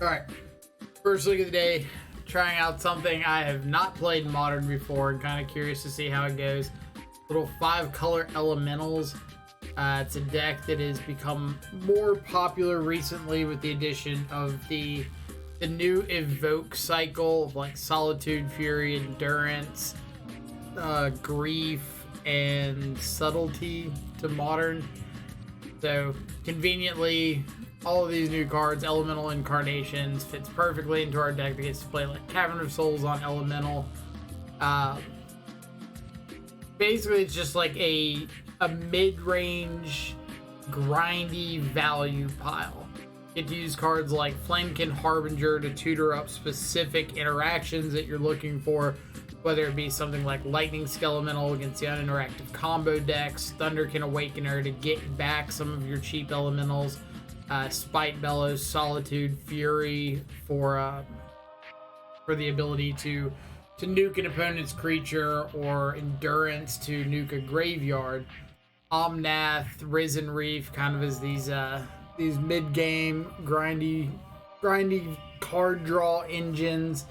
Alright, first look of the day. Trying out something I have not played in Modern before and kind of curious to see how it goes. Little 5-color elementals. It's a deck that has become more popular recently with the addition of the new evoke cycle of like Solitude, Fury, Endurance, Grief, and Subtlety to Modern. So conveniently, all of these new cards, Elemental Incarnations, fits perfectly into our deck that gets to play like Cavern of Souls on Elemental. Basically, it's just like a mid-range, grindy value pile. You get to use cards like Flamekin Harbinger to tutor up specific interactions that you're looking for, whether it be something like Lightning Skelemental against the uninteractive combo decks, Thunderkin Awakener to get back some of your cheap elementals, Spite Bellows, Solitude, Fury for the ability to nuke an opponent's creature, or Endurance to nuke a graveyard. Omnath, Risen Reef, kind of as these mid-game grindy card draw engines.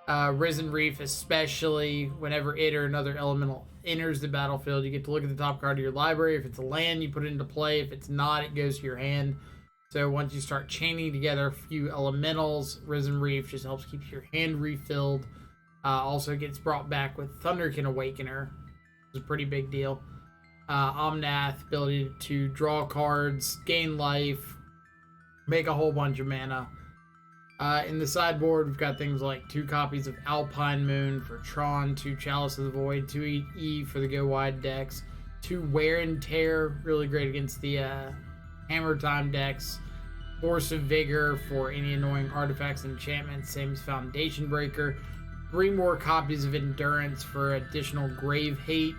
Risen Reef, especially whenever it or another elemental enters the battlefield, you get to look at the top card of your library. If it's a land, you put it into play. If it's not, it goes to your hand. So once you start chaining together a few elementals, Risen Reef just helps keep your hand refilled. Also gets brought back with Thunderkin Awakener. It's a pretty big deal. Omnath, ability to draw cards, gain life, make a whole bunch of mana. In the sideboard, we've got things like 2 copies of Alpine Moon for Tron, 2 Chalice of the Void, 2 E for the Go Wide decks, 2 Wear and Tear, really great against the Hammer Time decks, Force of Vigor for any annoying artifacts and enchantments, same as Foundation Breaker, 3 more copies of Endurance for additional Grave Hate,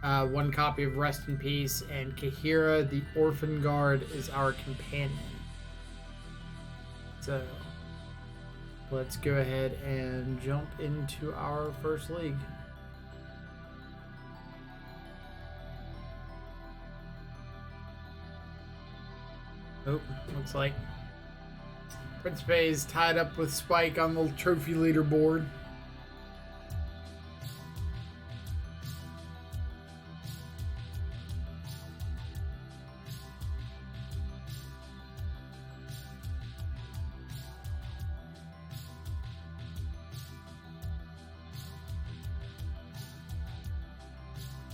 1 copy of Rest in Peace, and Kahira the Orphan Guard is our companion. So let's go ahead and jump into our first league. Oh, looks like Principe is tied up with Spike on the trophy leaderboard.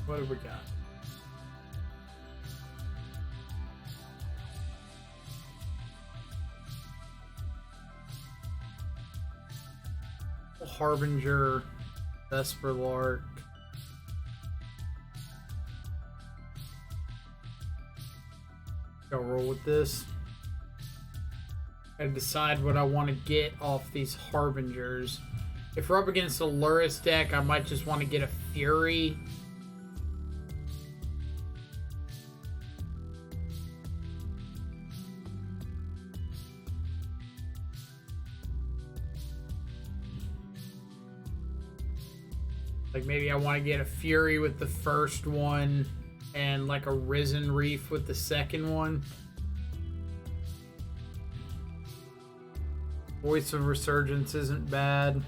What have we got? Harbinger, Vesper Lark. I'll roll with this. I decide what I want to get off these Harbingers. If we're up against a Lurrus deck, I might just want to get a Fury. Like maybe I want to get a Fury with the first one and like a Risen Reef with the second one. Voice of Resurgence isn't bad.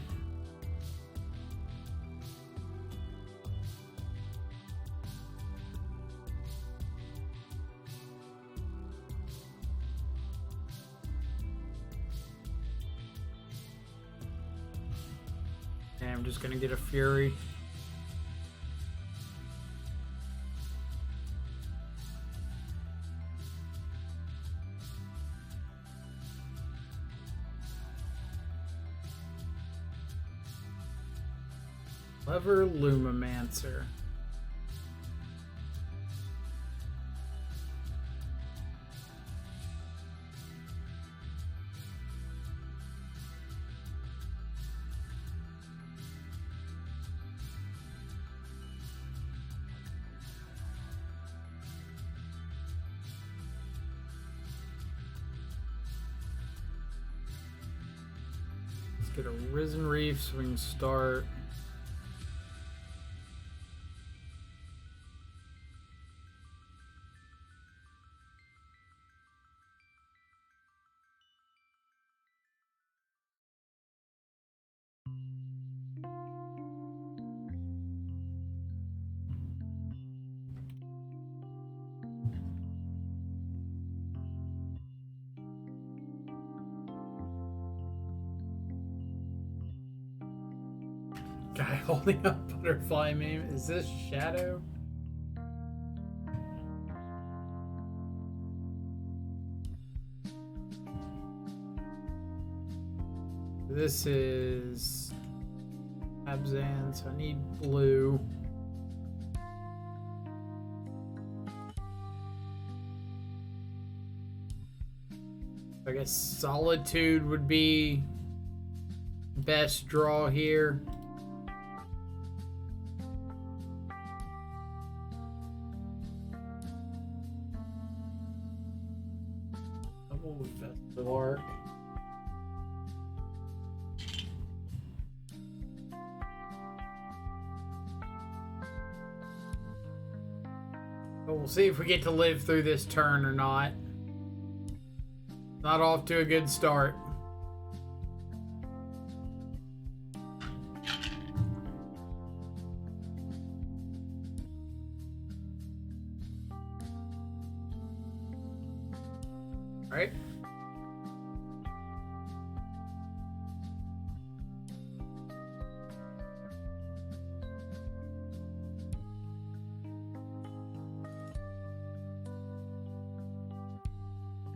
And I'm just going to get a Fury. Clever Lumimancer. Let's get a Risen Reef so we can start. guy holding up butterfly meme. Is this Shadow? This is Abzan, so I need blue. I guess Solitude would be best draw here. Double Vestal Arc. But we'll see if we get to live through this turn or not. Not off to a good start. All right.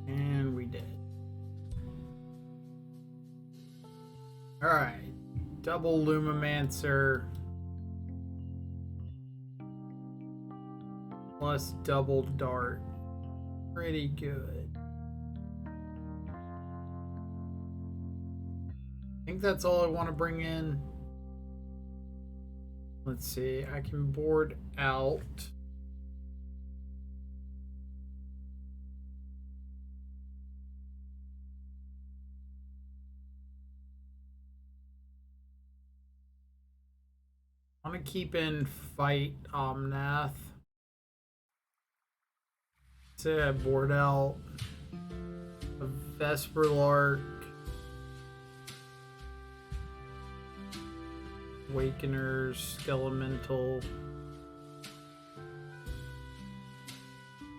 And we did. All right. Double Lumimancer plus double Dart. Pretty good. I think that's all I want to bring in. Let's see. I can board out. I want to keep in Fight Omnath. Say I board out a Vesperlark, Awakeners, Skelemental.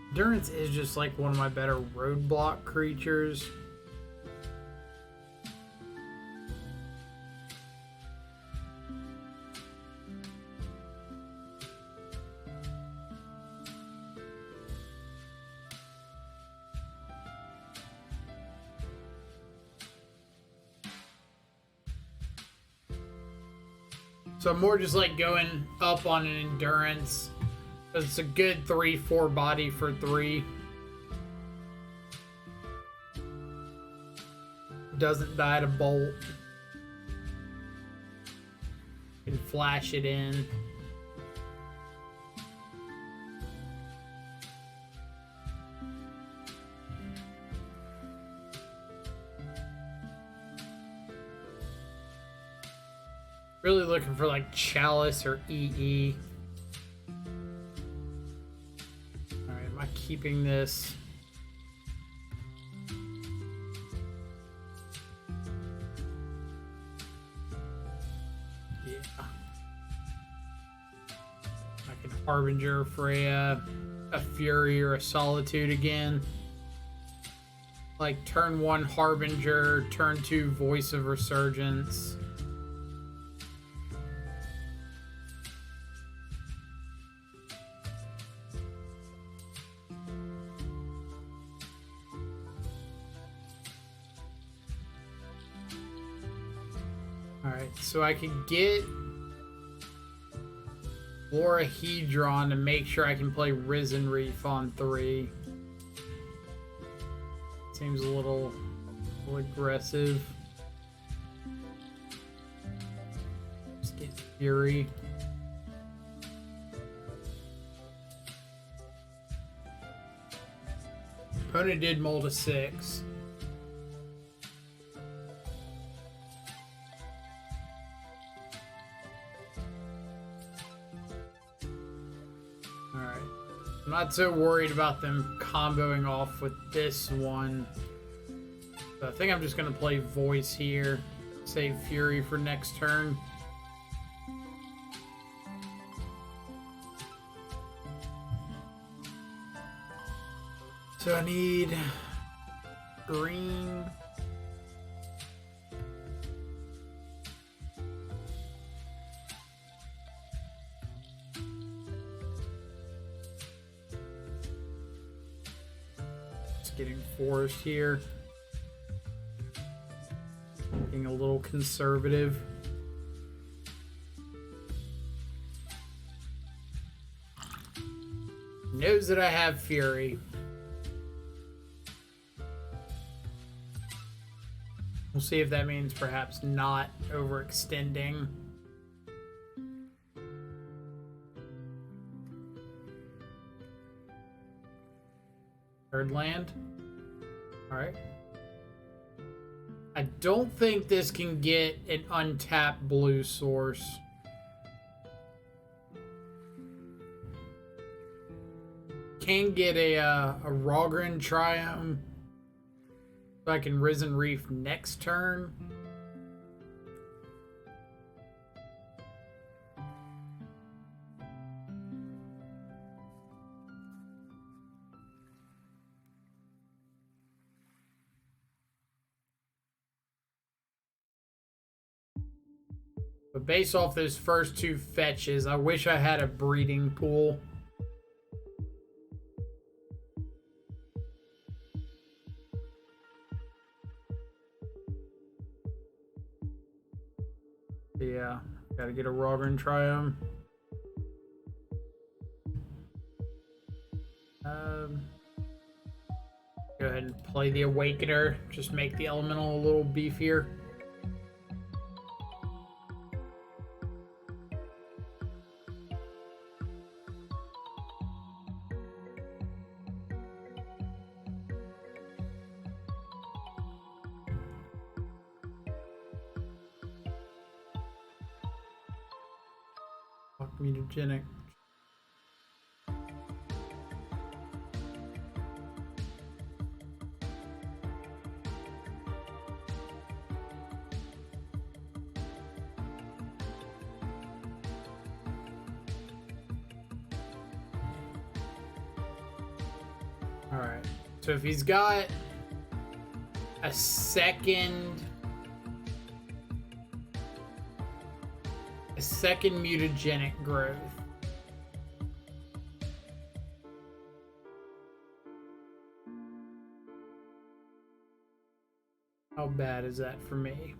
Endurance is just like one of my better roadblock creatures. So I'm more just like going up on an endurance. It's a good 3/4 body for 3. Doesn't die to bolt. Can flash it in. Really looking for like Chalice or EE. Alright, am I keeping this? Yeah. I can Harbinger for a Fury or a Solitude again. Like turn 1 Harbinger, turn 2 Voice of Resurgence. Alright, so I can get Florahedron to make sure I can play Risen Reef on 3. Seems a little aggressive. Just get Fury. Opponent did mold a 6. Alright. I'm not so worried about them comboing off with this one. So I think I'm just going to play Voice here. Save Fury for next turn. So I need green. just getting forest here. Being a little conservative. Knows that I have Fury. We'll see if that means perhaps not overextending. Third land. Alright. I don't think this can get an untapped blue source. Can get a Rogran Triumph. So I can Risen Reef next turn. But based off those first two fetches, I wish I had a breeding pool. Yeah, gotta get a Rogran Triumph. Go ahead and play the Awakener. Just make the Elemental a little beefier. Mutagenic. All right. So if he's got a second mutagenic growth. How bad is that for me?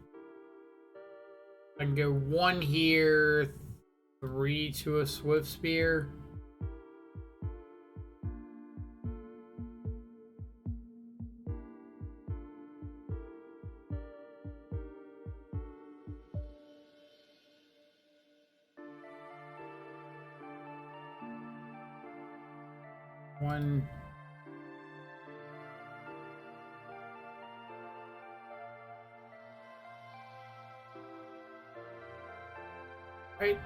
I can go 1 here, 3 to a Swift Spear. One. Right.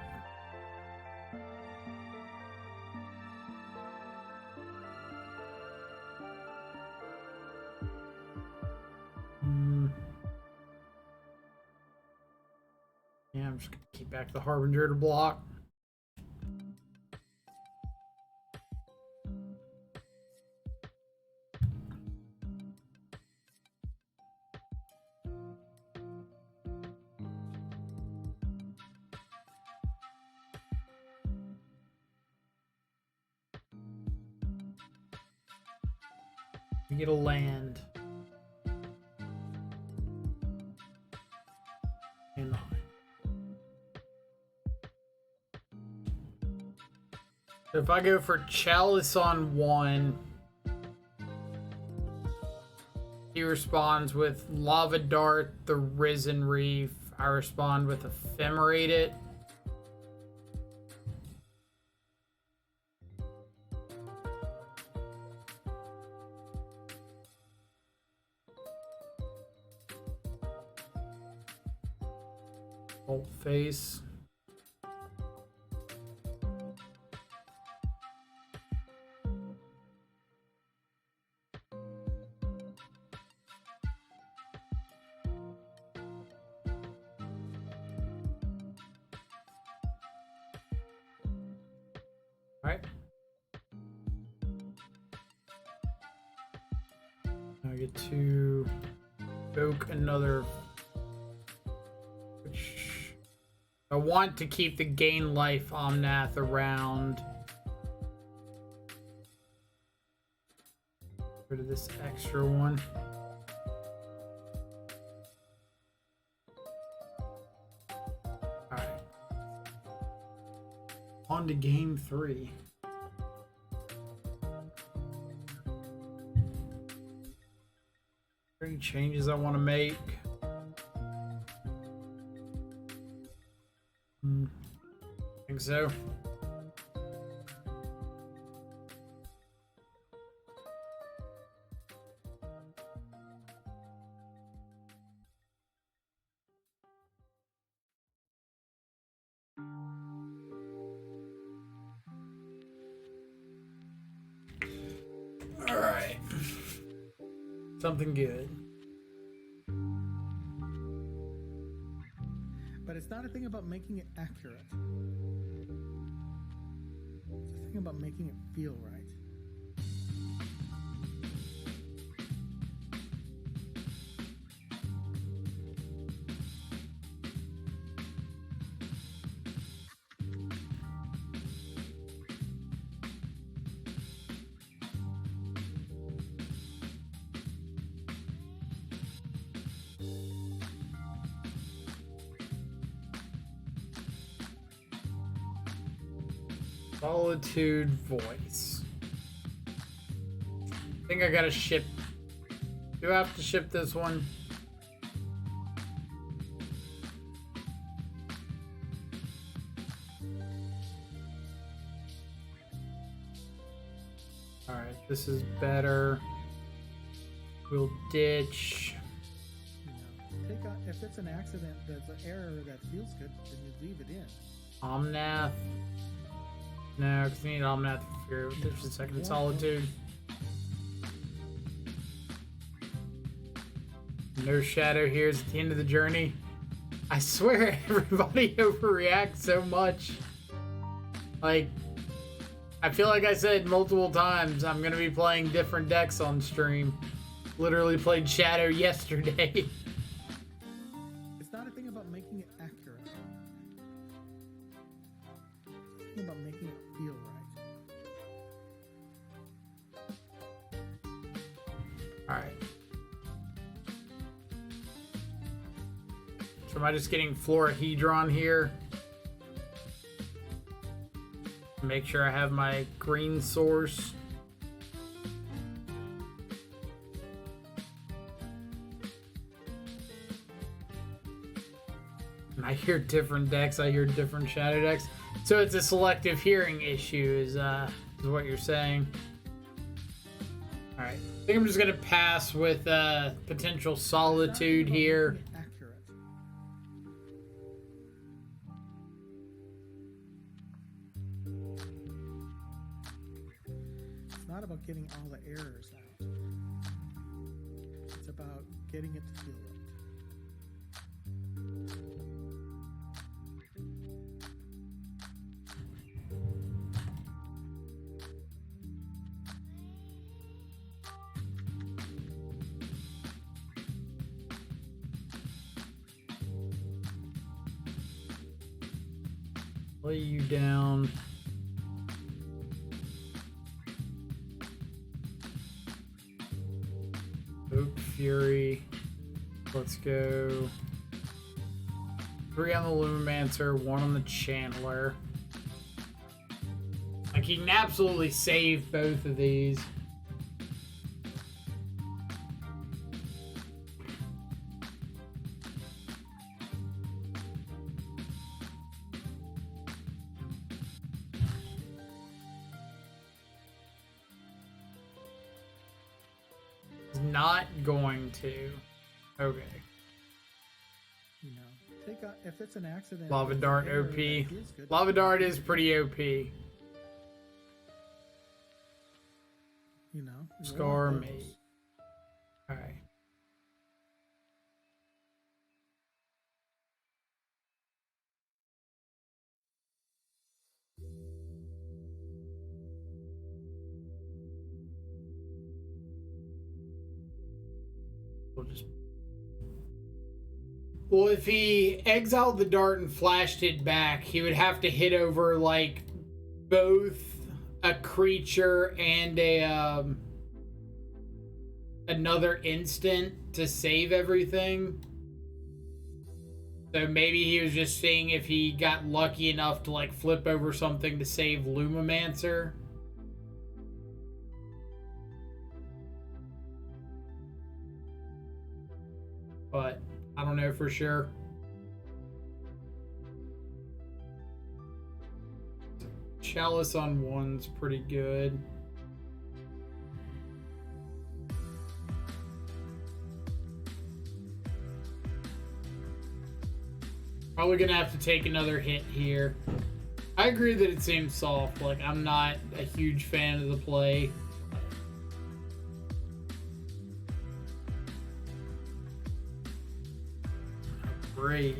Yeah, I'm just gonna keep back the Harbinger to block. We get a land. And so if I go for Chalice on 1, he responds with Lava Dart, the Risen Reef. I respond with Ephemerate it. Bolt face. Alright. I get to evoke another. I want to keep the gain life Omnath around. Rid of this extra one. Alright. On to game 3. Any changes I want to make? I think so. All right. Something good. But it's not a thing about making it accurate. It's a thing about making it feel right. Solitude voice. I think I gotta ship. Do I have to ship this one? Alright, this is better. We'll ditch. Take out, if it's an accident that's an error that feels good, then you leave it in. Omnath. No, because we need Omnath for there's a second Solitude. No shadow here is at the end of the journey. I swear everybody overreacts so much. Like, I feel like I said multiple times I'm going to be playing different decks on stream. Literally played Shadow yesterday. It's not a thing about making it accurate. It's a thing about making it feel right. Alright. So am I just getting Florahedron here? Make sure I have my green source. And I hear different decks, I hear different shadow decks. So it's a selective hearing issue is what you're saying. Alright. I think I'm just gonna pass with potential Solitude here. Not about getting all the errors out. It's about getting it to feel right. Lay you down. Oak Fury. Let's go. 3 on the Lumimancer, 1 on the Chandler. Like, you can absolutely save both of these. Not going to. Okay. You know, take out if it's an accident. Lava Dart OP. Lava Dart is pretty OP. You know. Scar mate. Alright. Well, if he exiled the dart and flashed it back, he would have to hit over, like, both a creature and a another instant to save everything. So maybe he was just seeing if he got lucky enough to like flip over something to save Lumimancer. But I don't know for sure. Chalice on 1's pretty good. Probably gonna have to take another hit here. I agree that it seems soft. Like, I'm not a huge fan of the play. Great.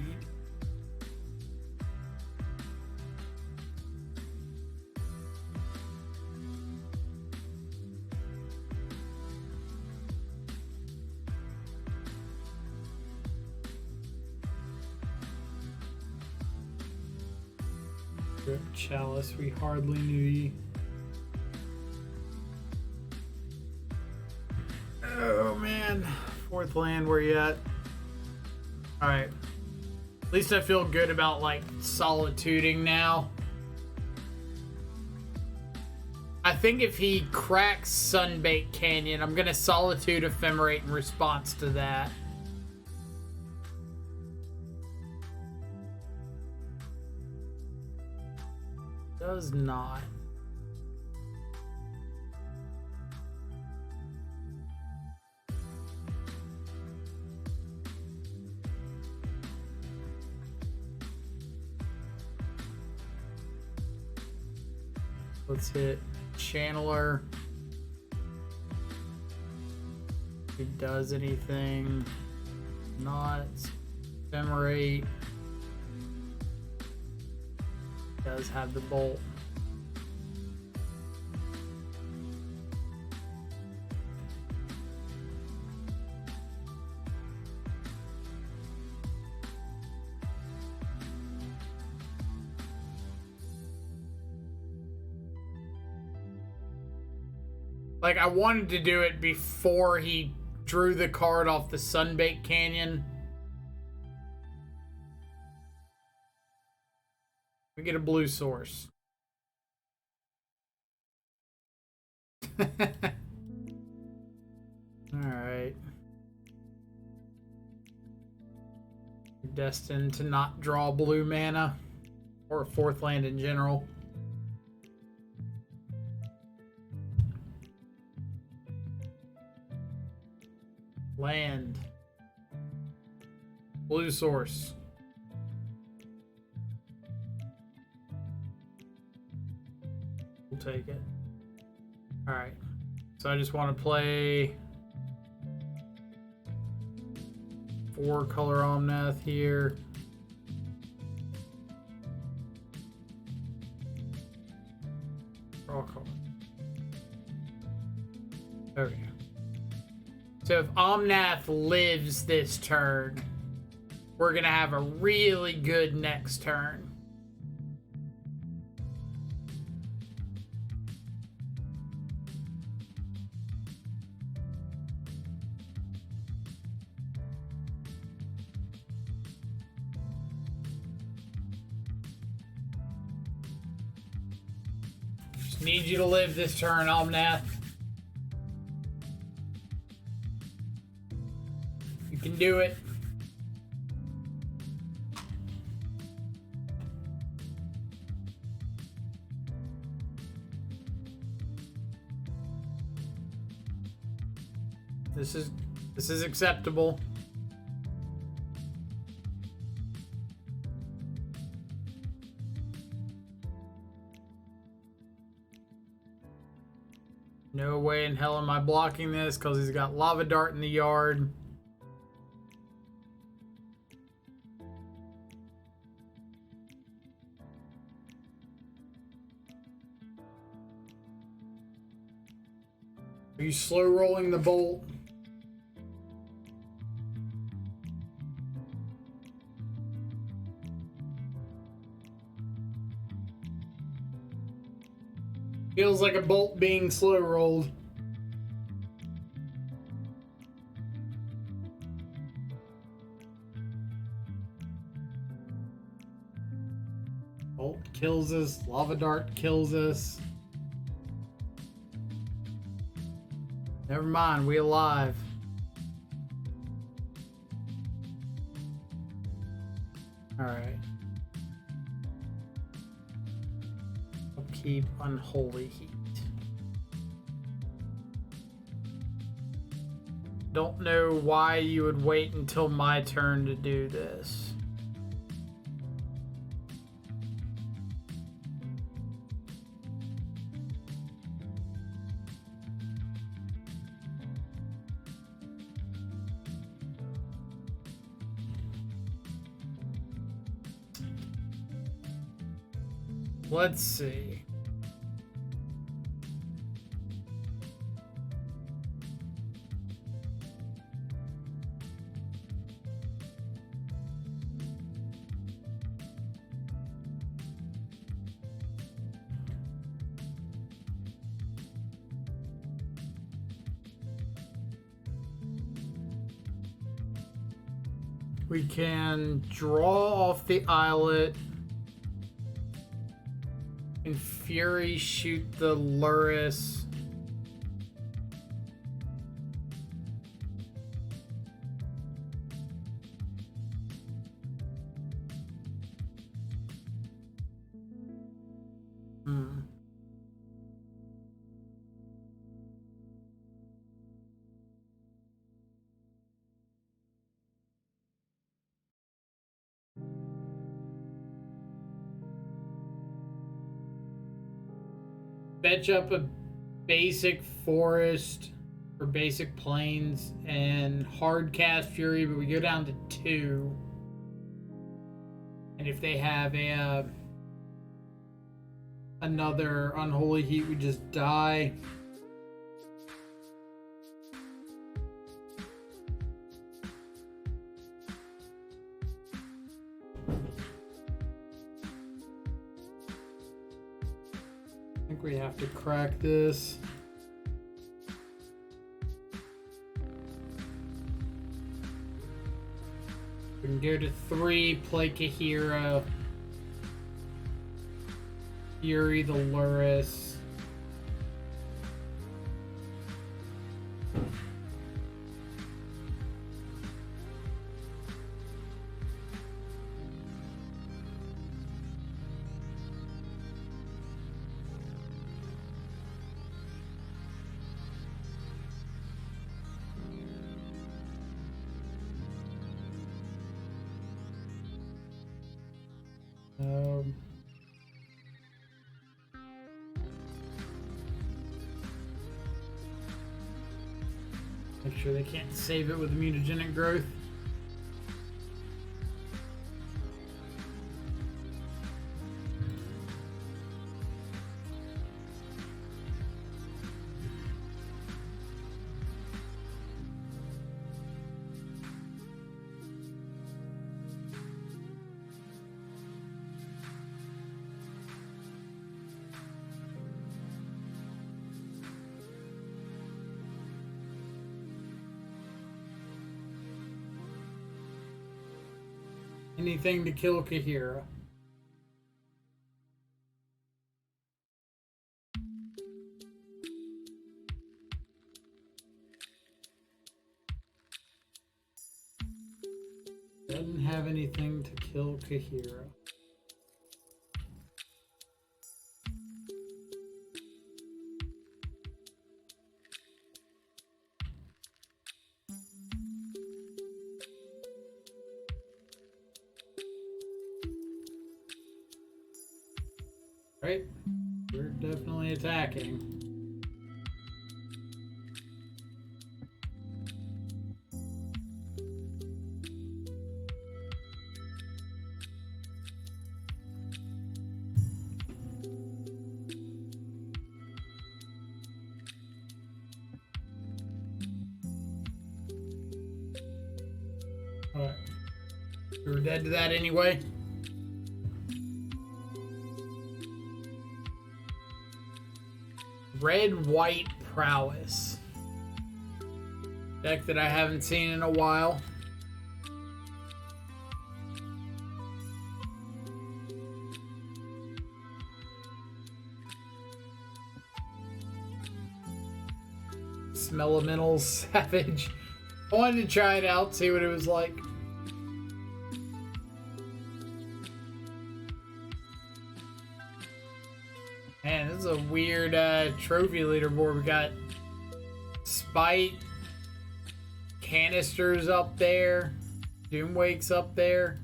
Chalice, we hardly knew ye. Oh man, 4th land, where you at? Alright. At least I feel good about like solituding now. I think if he cracks Sunbaked Canyon, I'm gonna Solitude Ephemerate in response to that. Does not. Let's hit Channeler. If he does anything. Not. Ephemerate. Does have the bolt. Like, I wanted to do it before he drew the card off the Sunbaked Canyon. We get a blue source. Alright. Destined to not draw blue mana. Or a 4th land in general. Land. Blue source. We'll take it. Alright. So I just want to play 4-color Omnath here. Draw color. Okay. So if Omnath lives this turn, we're going to have a really good next turn. Just need you to live this turn, Omnath. You can do it. This is acceptable. No way in hell am I blocking this because he's got Lava Dart in the yard. Are you slow rolling the bolt? Feels like a bolt being slow rolled. Bolt kills us. Lava Dart kills us. Never mind, we alive. Alright. I'll keep Unholy Heat. Don't know why you would wait until my turn to do this. Let's see. We can draw off the Islet. And Fury shoot the Lurrus. Fetch up a basic forest or basic plains and hard cast Fury, but we go down to 2. And if they have a another Unholy Heat, we just die. I think we have to crack this. We can go to 3, play Kahira. Fury the Lurrus. Make sure they can't save it with mutagenic growth. Anything to kill Kahira. Doesn't have anything to kill Kahira. Right? We're definitely attacking. Alright. We were dead to that anyway. Red-white Prowess. Deck that I haven't seen in a while. Prowess Elemental Savage. I wanted to try it out, see what it was like. Man, this is a weird trophy leaderboard. We got Spite, Canisters up there, Doomwake's up there.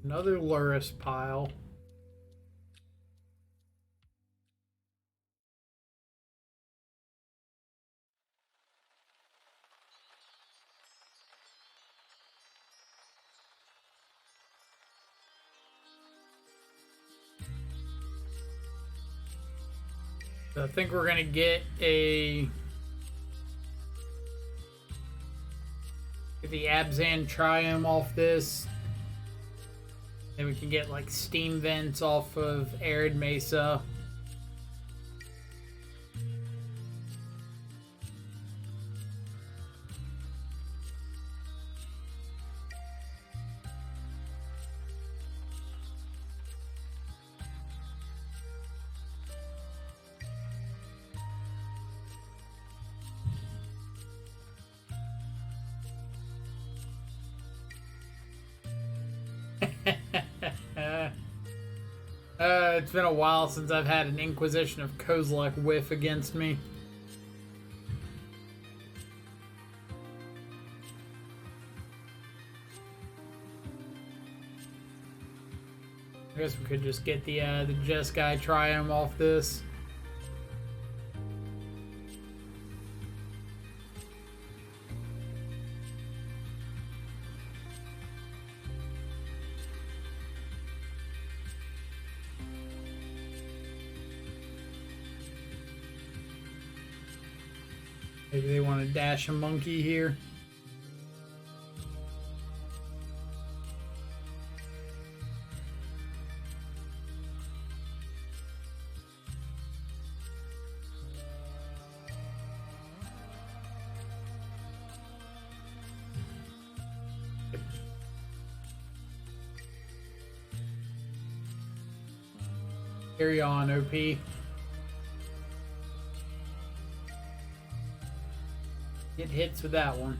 Another Lurrus pile. So I think we're gonna get the Abzan Triumph off this. Then we can get like steam vents off of Arid Mesa. It's been a while since I've had an Inquisition of Kozilek whiff against me. I guess we could just get the Jeskai Triumph off this. Maybe they want to dash a monkey here. Carry on, OP. Get hits with that one.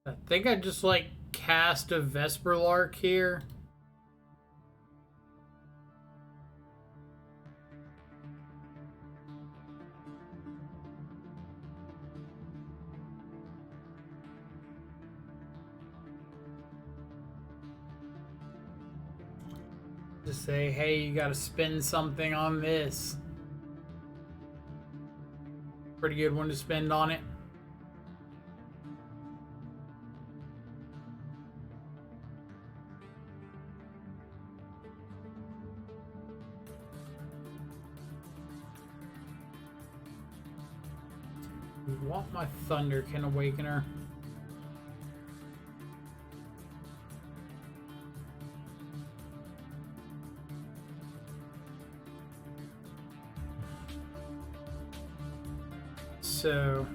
I think I just like cast a Vesper Lark here. Just say, hey, you gotta spend something on this. Pretty good one to spend on it. Want my Thunderkin Awakener. So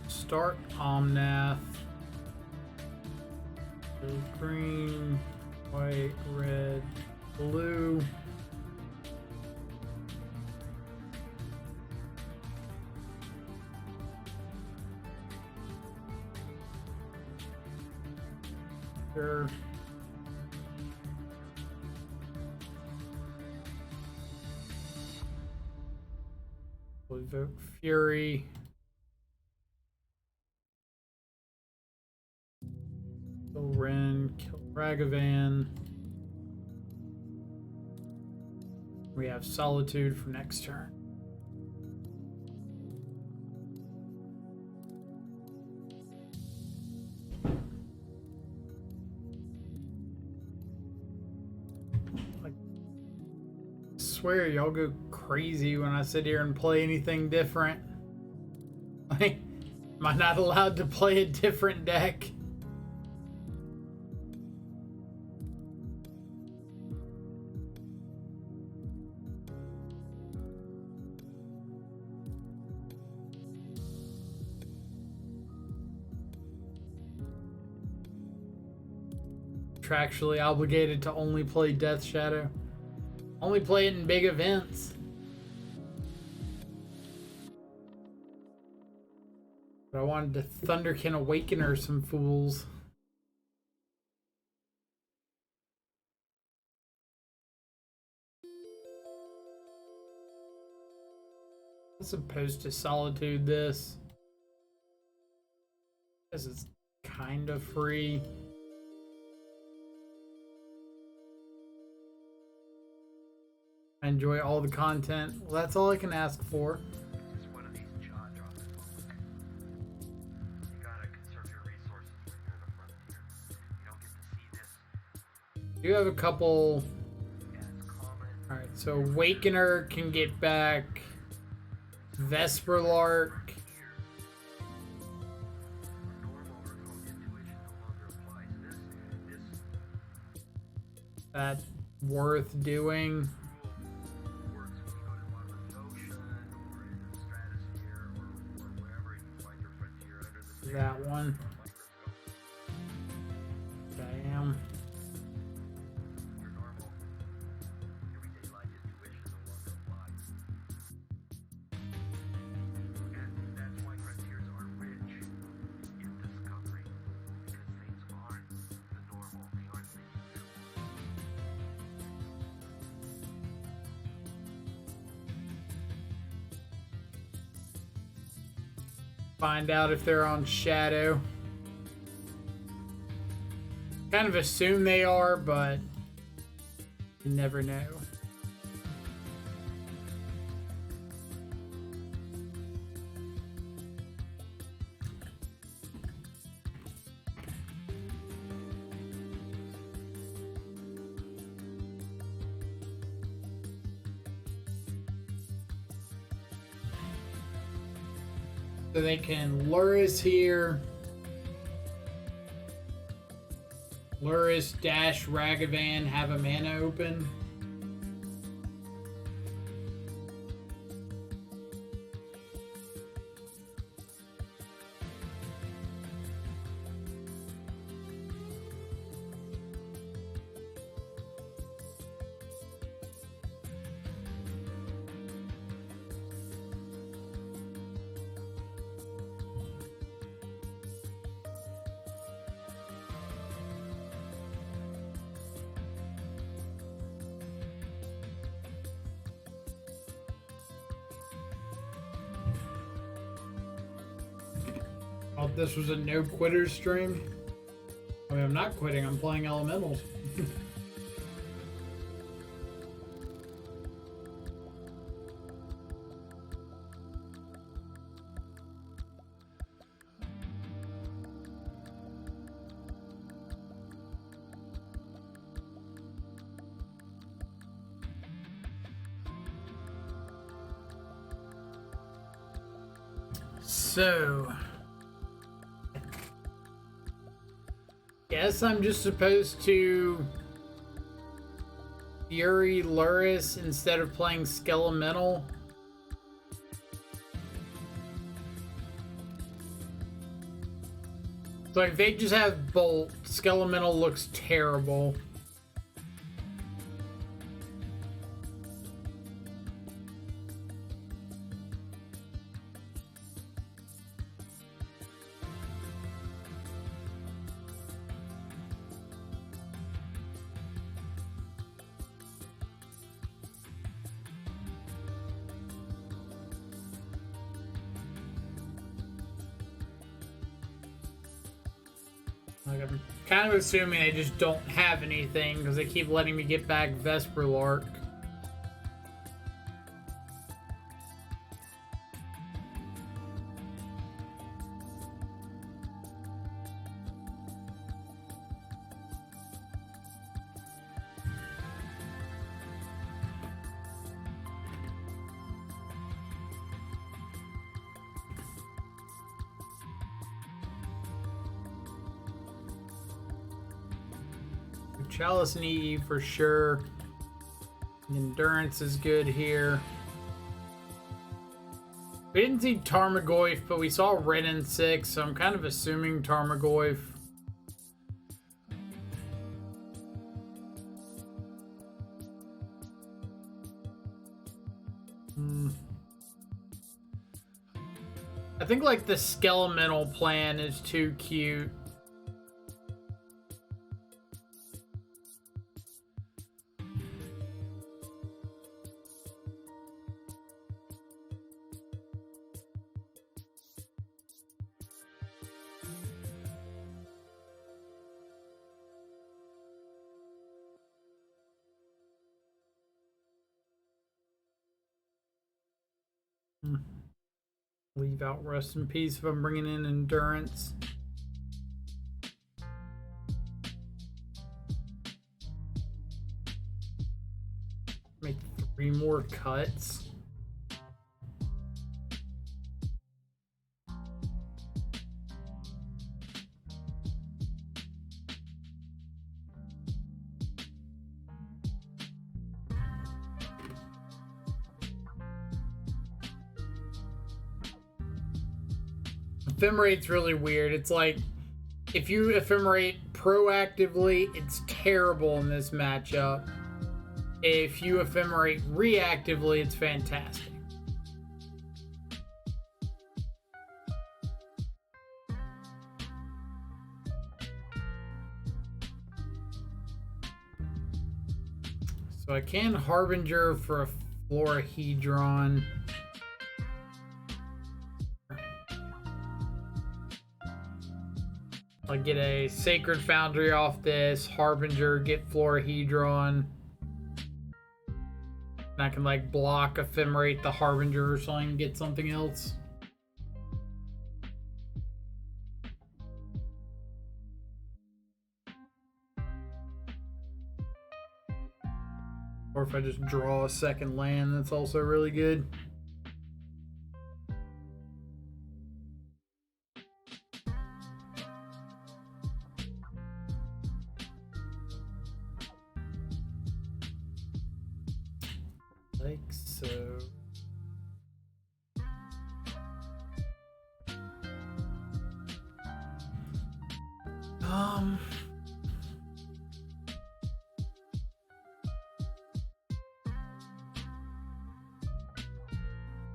start Omnath. Green, white, red, blue. Sure. We vote Fury. Kill Ren, kill Ragavan. We have Solitude for next turn. Like, I swear y'all go crazy when I sit here and play anything different. Like, am I not allowed to play a different deck? Contractually obligated to only play Death Shadow. Only play it in big events. But I wanted to Thunderkin Awakener some fools. I'm supposed to Solitude this. This is kind of free. I enjoy all the content. Well, that's all I can ask for. Just one of these jaw droppers. You gotta conserve your resources when you're in the frontier. You don't get to see this. You have a couple. Yeah, it's common. Alright, so Awakener can get back Vesperlark. Normal or code intuition no longer applies. This That's worth doing. works when you go to the bottom of the ocean or in the stratosphere or wherever you find your frontier under the stairs That one. or microscope. Damn. Your normal everyday life intuition no longer applies. And that's why frontiers are rich in discovery, because things aren't the normal, they aren't the usual. Find out if they're on Shadow. Kind of assume they are, but you never know. So they can Lurrus here. Lurrus dash Ragavan, have a mana open. Oh, this was a no quitter stream. I mean, I'm not quitting, I'm playing elementals. So, guess I'm just supposed to Fury Lurrus instead of playing Skelemental. So if they just have Bolt, Skelemental looks terrible. Like, I'm kind of assuming they just don't have anything because they keep letting me get back Vesper Lark. Chalice and EE for sure. Endurance is good here. We didn't see Tarmogoyf, but we saw Red and 6, so I'm kind of assuming Tarmogoyf. I think like the Skelemental plan is too cute. Leave out Rest in Peace if I'm bringing in Endurance. Make 3 more cuts. Ephemerate's really weird. It's like, if you ephemerate proactively, it's terrible in this matchup. If you ephemerate reactively, it's fantastic. So I can Harbinger for a Florahedron. I'll get a Sacred Foundry off this, Harbinger, get Florahedron. And I can like block, ephemerate the Harbinger or something and get something else. Or if I just draw a second land, that's also really good. Like so.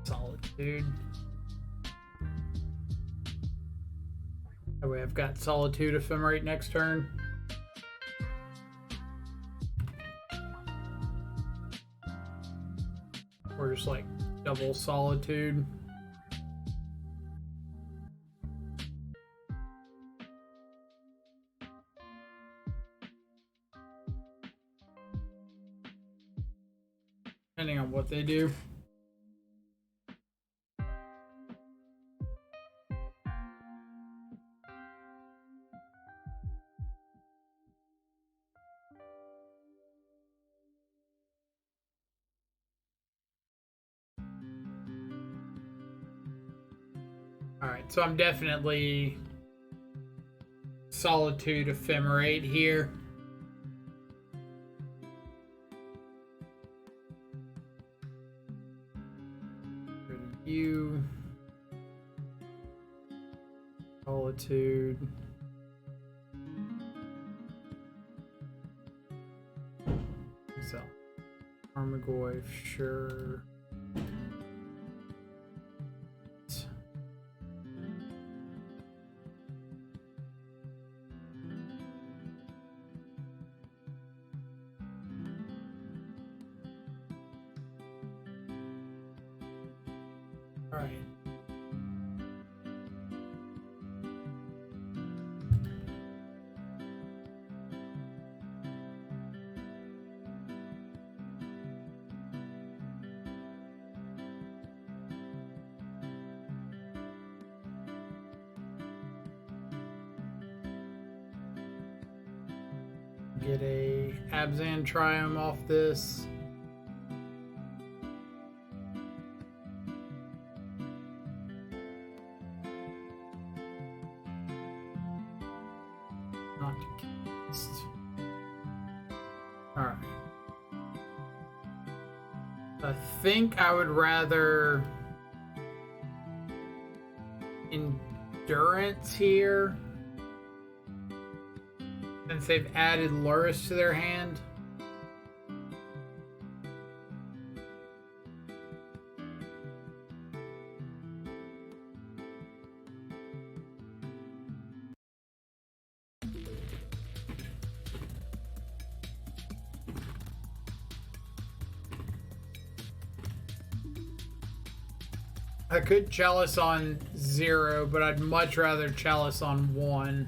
Solitude. That way I've got Solitude Ephemerate next turn. Or just like double Solitude. Depending on what they do. Alright, so I'm definitely Solitude Ephemerate here. You Solitude. So Armagoyf, sure. Alright. Get a Abzan Triumph off this. Not cast. Alright. I think I would rather Endurance here, since they've added Lurrus to their hand. I could Chalice on 0, but I'd much rather Chalice on 1.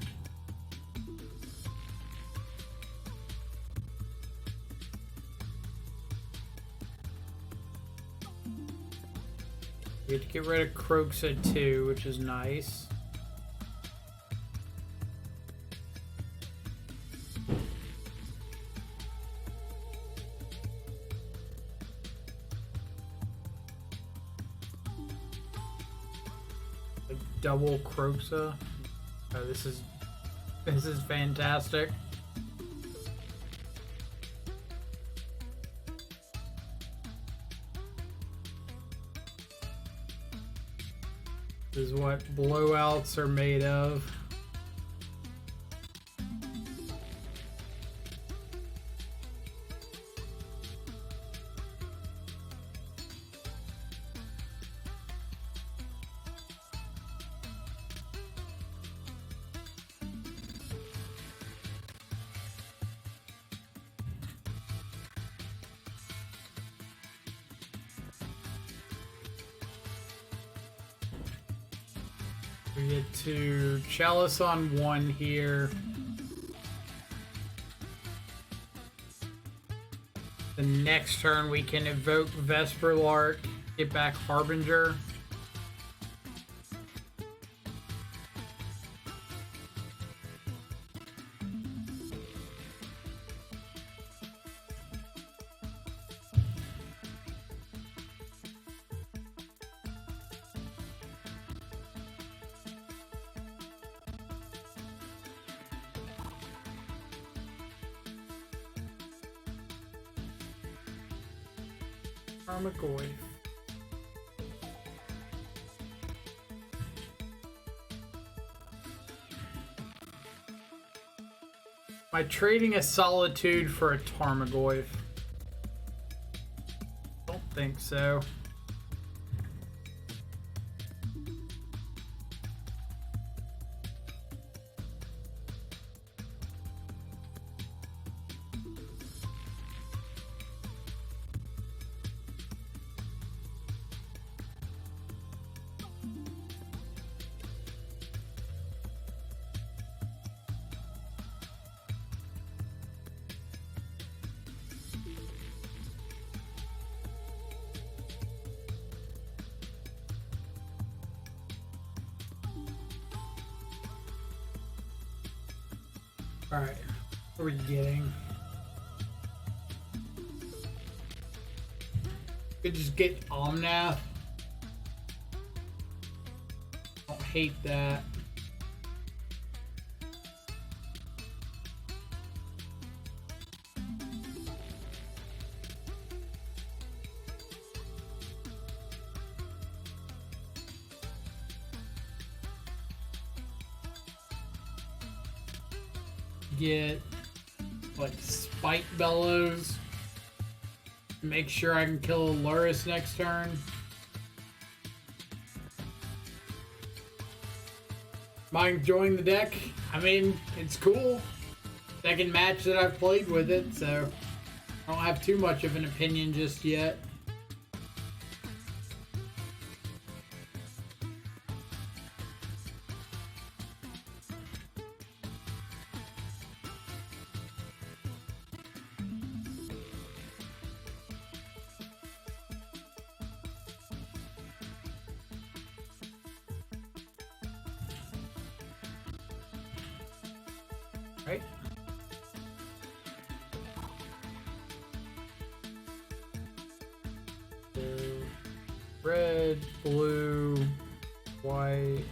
We get to get rid of Kroxa too, which is nice. Double Kroxa. Oh, this is fantastic. This is what blowouts are made of. We get to Chalice on 1 here. The next turn we can evoke Vesperlark, get back Harbinger. Tarmogoyf. Am I trading a Solitude for a Tarmogoyf? Don't think so. Alright, what are we getting? Could just get Omnath. Don't hate that. Get like Spite Bellows. Make sure I can kill a Lurrus next turn. Am I enjoying the deck? I mean, it's cool. Second match that I've played with it, so I don't have too much of an opinion just yet. Right? red, blue, white.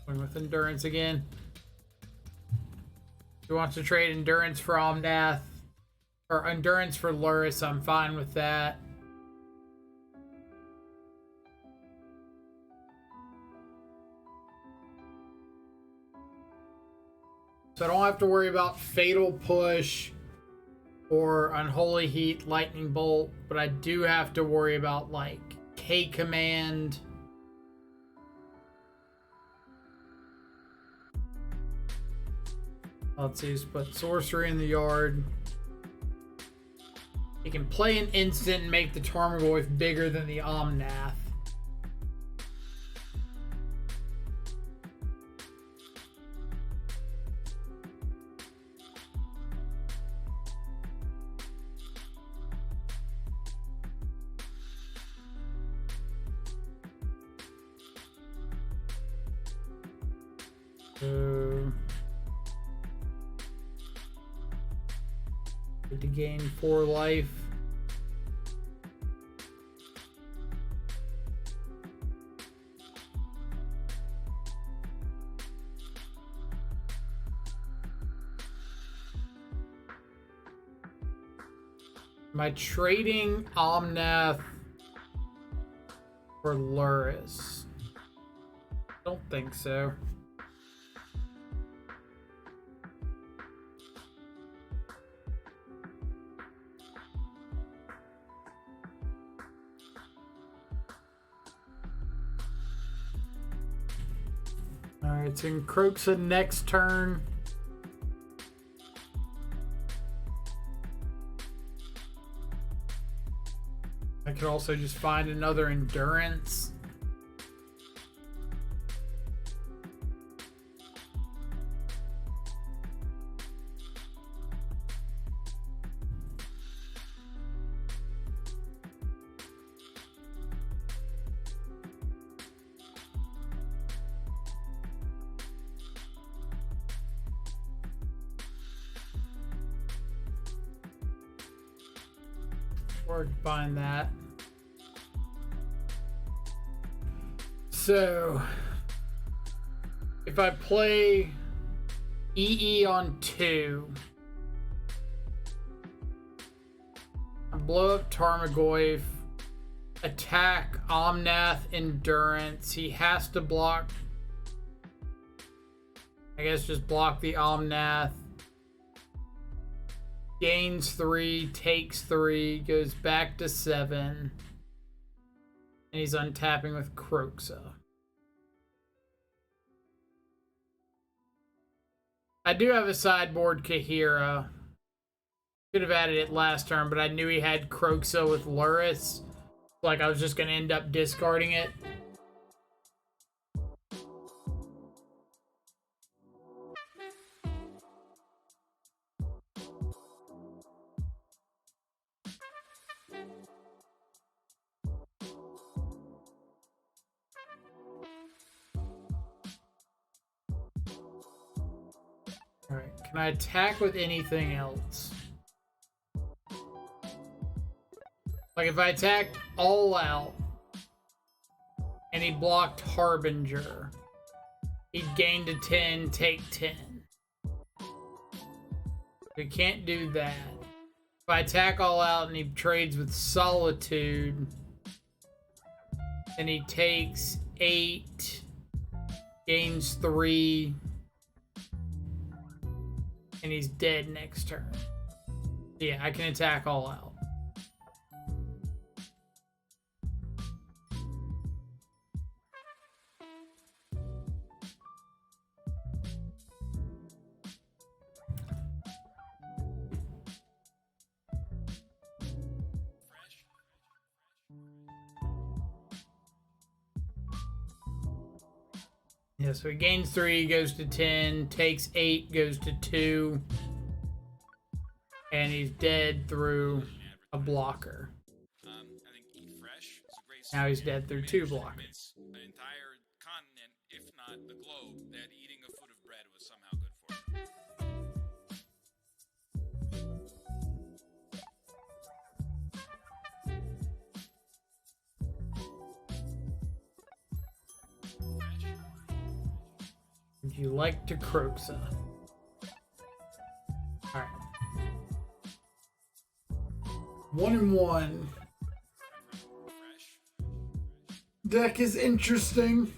Going with endurance again. He wants to trade endurance for Omnath. Or endurance for Lurrus, I'm fine with that. So I don't have to worry about Fatal Push or Unholy Heat, Lightning Bolt, but I do have to worry about, like, K-Command. Let's see, just put Sorcery in the yard. He can play an instant and make the Tarmogoyf bigger than the Omnath. So to gain 4 life. Am I trading Omnath for Lurrus? Don't think so. Alright, so Croxa next turn. I could also just find another endurance. Or find that. So if I play EE on 2, I blow up Tarmogoyf, attack Omnath Endurance. He has to block, I guess just block the Omnath. Gains 3, takes 3, goes back to 7. And he's untapping with Croxa. I do have a sideboard Kahira. Could have added it last turn, but I knew he had Croxa with Lurrus. Like I was just going to end up discarding it. Alright, can I attack with anything else? Like if I attack all out and he blocked Harbinger, he'd gain to 10, take 10. We can't do that. If I attack all out and he trades with Solitude, then he takes 8, gains 3, and he's dead next turn. Yeah, I can attack all out. Yeah, so he gains 3, goes to 10, takes 8, goes to 2, and he's dead through a blocker. I think Eat Fresh is a great Now he's story. dead through Maybe 2 just blockers. convince an entire continent, if not the globe, that eating a foot of bread was somehow good for you. Would you like to Croxa? Alright. 1-1. Fresh. Deck is interesting.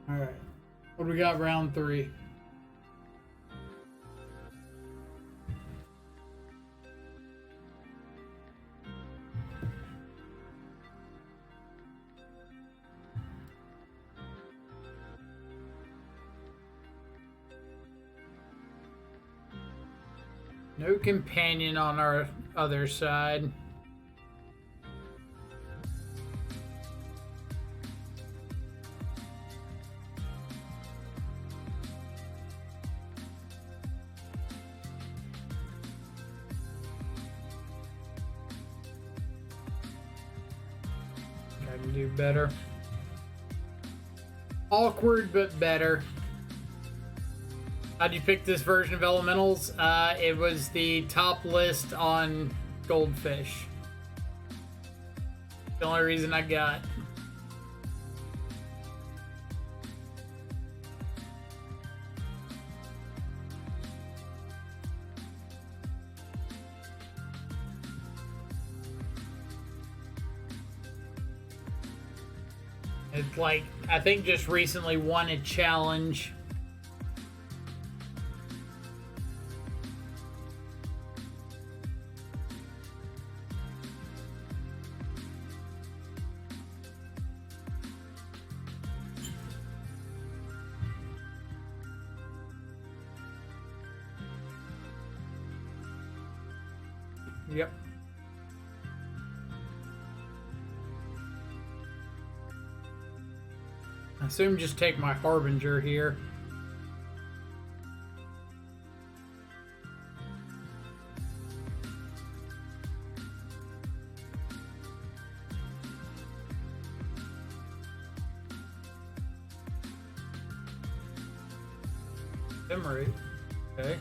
Alright. What do we got round 3? No companion on our other side. I can do better. Awkward, but better. How'd you pick this version of Elementals? It was the top list on Goldfish. The only reason I got. It's like, I think just recently won a challenge. Yep. I assume just take my Harbinger here. Memory. Okay.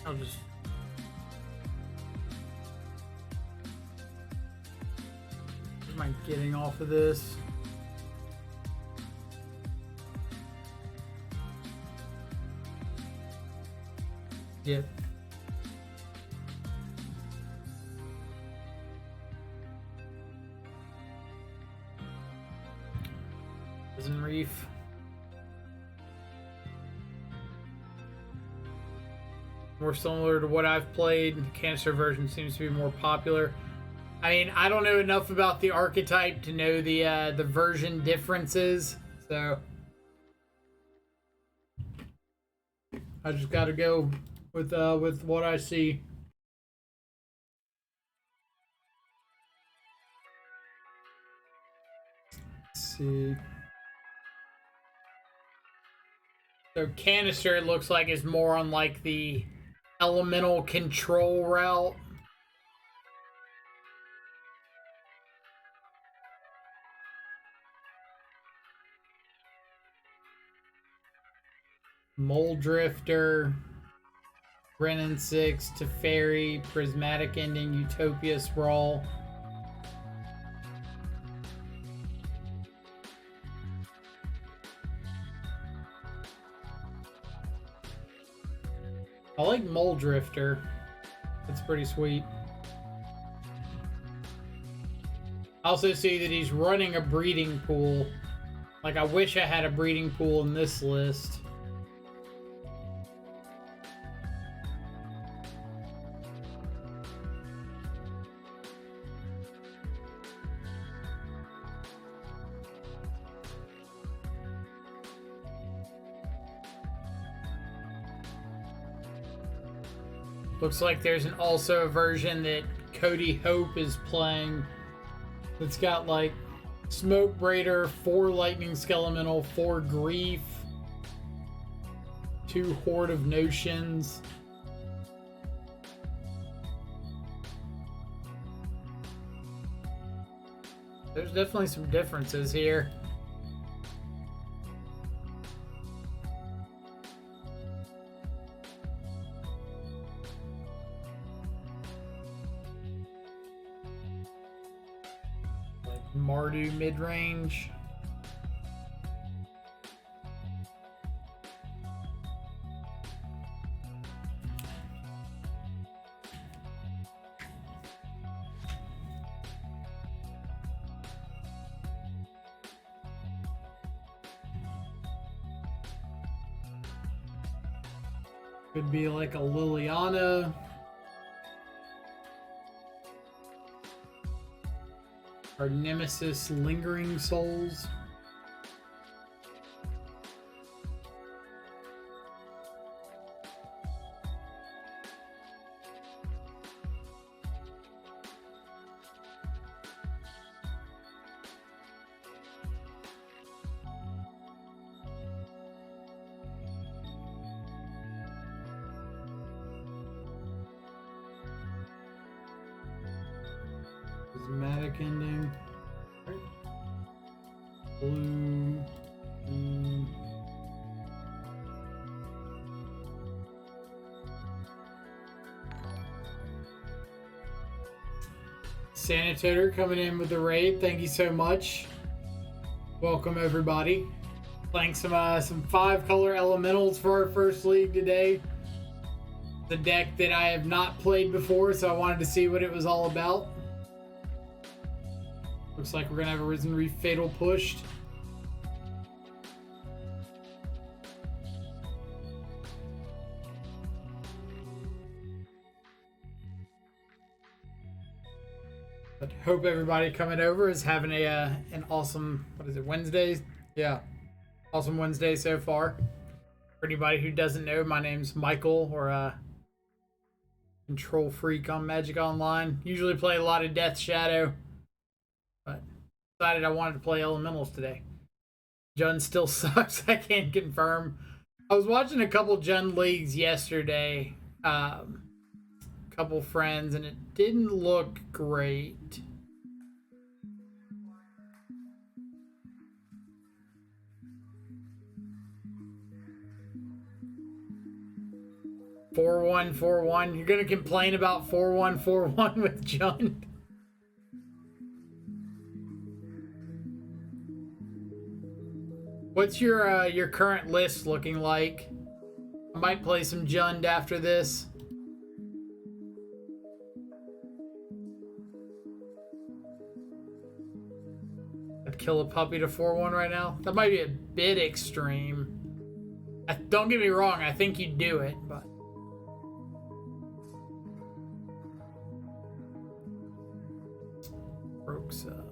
I'll just... Am I getting off of this? Yep. Prison Reef. More similar to what I've played. The canister version seems to be more popular. I mean, I don't know enough about the archetype to know the version differences, so I just got to go with what I see. Let's see. So canister, it looks like, is more on like the elemental control route. Mole Drifter, Brennan 6, Teferi, Prismatic Ending, Utopia Sprawl. I like Mole Drifter. It's pretty sweet. I also see that he's running a breeding pool. Like, I wish I had a breeding pool in this list. Looks like there's also a version that Cody Hope is playing that's got like Smoke Braider, 4 Lightning Skelemental, 4 Grief, 2 Horde of Notions. There's definitely some differences here. Mardu mid-range. Could be like a Liliana. Our Nemesis Lingering Souls. Prismatic ending. Blue. Sanitator coming in with the raid. Thank you so much. Welcome everybody. Playing some 5-color elementals for our first league today. The deck that I have not played before, so I wanted to see what it was all about. Looks like we're gonna have a Risen Reef Fatal pushed. But hope everybody coming over is having an awesome, what is it, Wednesday? Yeah, awesome Wednesday so far. For anybody who doesn't know, my name's Michael, or Control Freak on Magic Online. Usually play a lot of Death Shadow, but decided I wanted to play Elementals today. Jund still sucks. I can't confirm. I was watching a couple Jund leagues yesterday. Couple friends, and it didn't look great. Four one 4-1. You're gonna complain about 4-1 with Jund? What's your current list looking like? I might play some Jund after this. I'd kill a puppy to 4-1 right now. That might be a bit extreme. Don't get me wrong, I think you'd do it, but Roxa.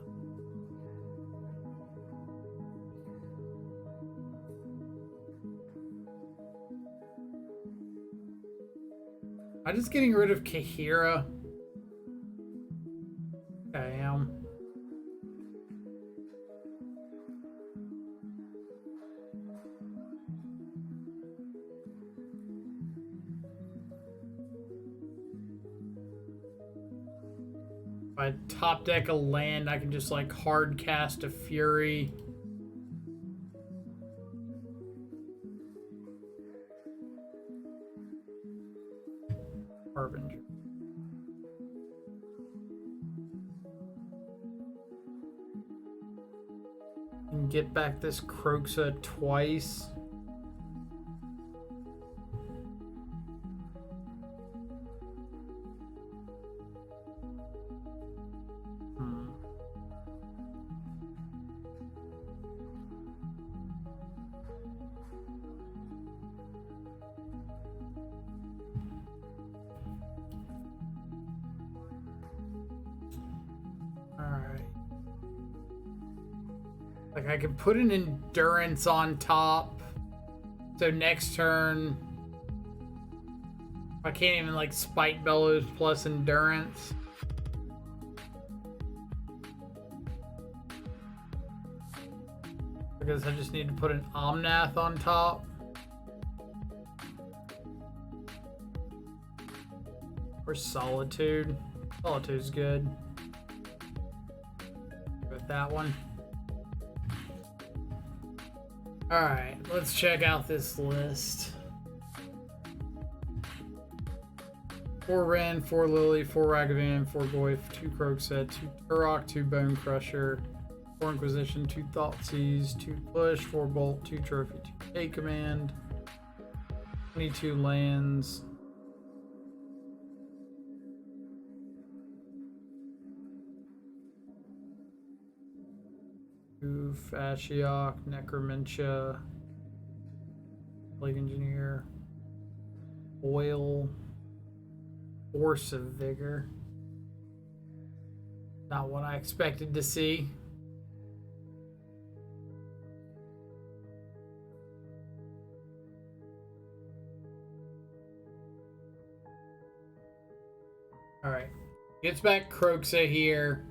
I'm just getting rid of Kahira. I am. If I top deck a land, I can just like hard cast a Fury. Harbinger. And get back this Kroxa twice. Like, I could put an endurance on top. So next turn, I can't even, like, Spike Bellows plus endurance. Because I just need to put an Omnath on top. Or Solitude. Solitude's good. With that one. Alright, let's check out this list. 4 Ren, 4 Lily, 4 Ragavan, 4 Goyf, 2 Kroxet, 2 Turok, 2 Bone Crusher, 4 Inquisition, 2 Thoughtseize, 2 Push, 4 Bolt, 2 Trophy, 2 Take Command, 22 lands. Fashiok, Necromentia, Plague Engineer, Oil, Force of Vigor. Not what I expected to see. Alright. Gets back Kroxa here.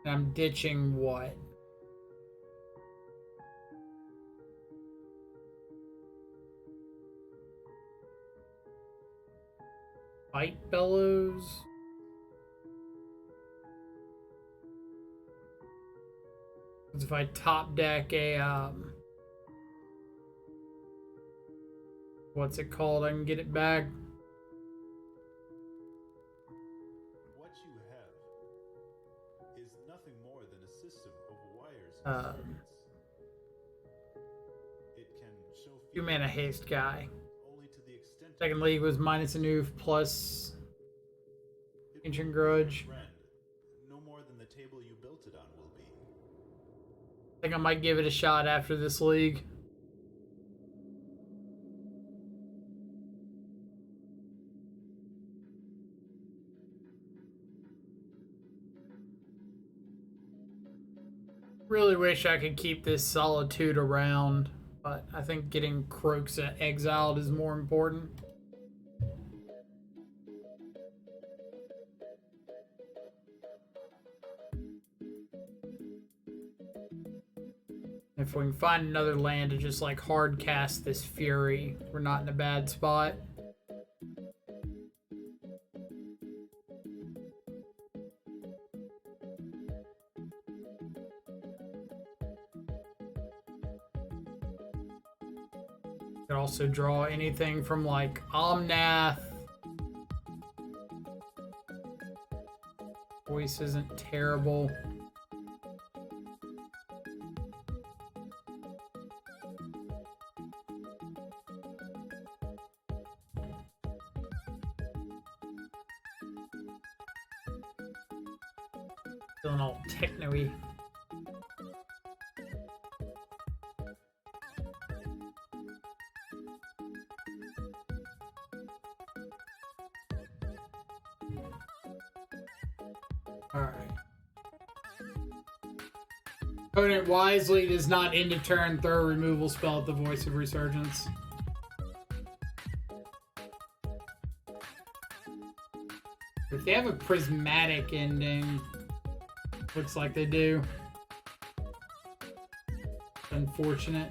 And I'm ditching what? Fight Bellows? Because if I top deck a, what's it called? I can get it back. What you have is nothing more than a system of wires and circuits. It can show 2 mana haste guy. only to the extent Second league was minus a noof plus Ancient Grudge. friend, no more than the table you built it on will be. I think I might give it a shot after this league. Really wish I could keep this Solitude around, but I think getting Kroxa exiled is more important. If we can find another land to just like hard cast this Fury, we're not in a bad spot. Could also draw anything from like Omnath. Voice isn't terrible. Feeling all techno-y. Alright. Opponent wisely does not end a turn, throw a removal spell at the Voice of Resurgence. If they have a prismatic ending, looks like they do. Unfortunate.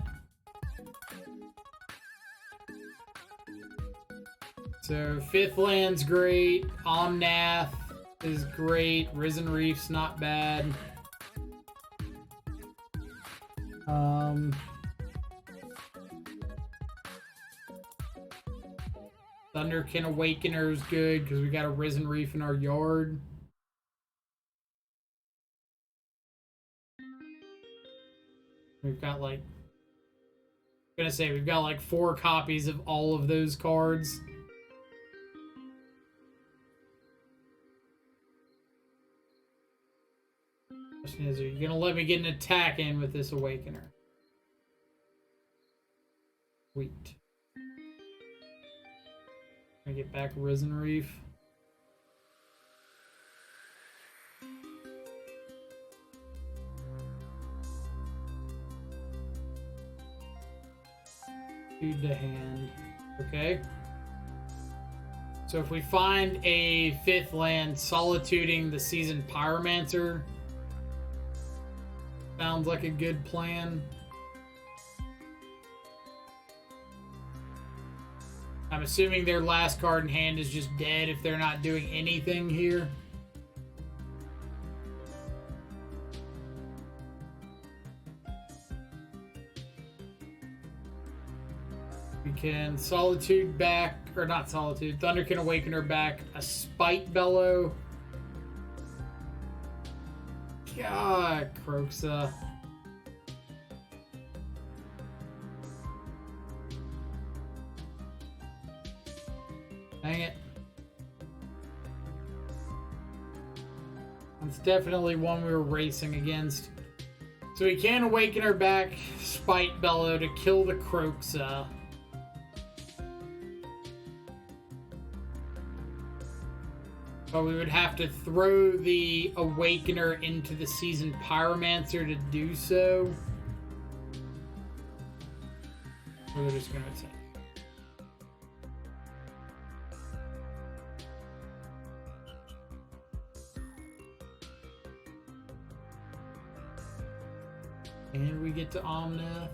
So 5th land's great. Omnath is great. Risen Reef's not bad. Thunderkin Awakener is good because we got a Risen Reef in our yard. We've got like, I'm gonna say we've got like 4 copies of all of those cards. Question is, are you gonna let me get an attack in with this Awakener? Sweet. Gonna get back Risen Reef. Feed the hand. Okay. So if we find a 5th land, solituding the Seasoned Pyromancer sounds like a good plan. I'm assuming their last card in hand is just dead if they're not doing anything here. We can Solitude back, or not Solitude, Thunderkin Awakener back, a Spite Bellow. God, Croxa. Dang it. It's definitely one we were racing against. So we can awaken her back, Spite Bellow to kill the Croxa. But we would have to throw the Awakener into the Seasoned Pyromancer to do so. Or they're just going to attack. And we get to Omnath.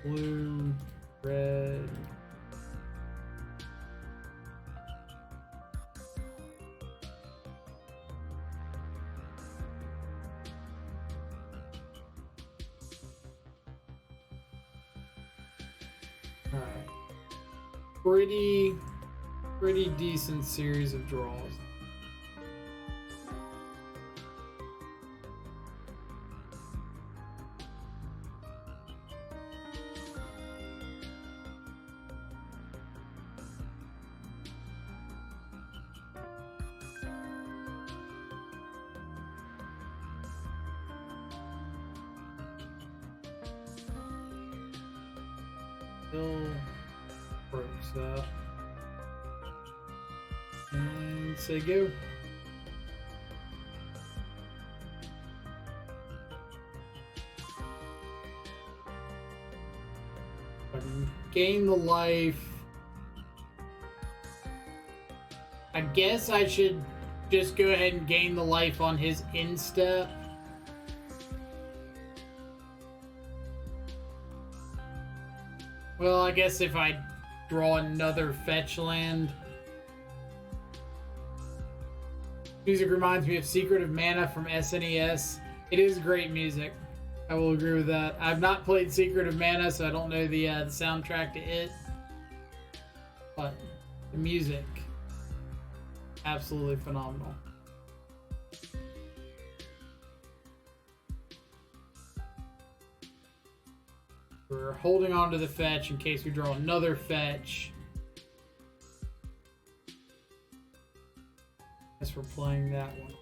Blue, red. Alright. Pretty decent series of draws. Still works out. And say go. I can gain the life. I guess I should just go ahead and gain the life on his instep. Well, I guess if I draw another fetch land. Music reminds me of Secret of Mana from SNES. It is great music. I will agree with that. I've not played Secret of Mana, so I don't know the soundtrack to it. But the music, absolutely phenomenal. We're holding on to the fetch in case we draw another fetch. Guess we're playing that one.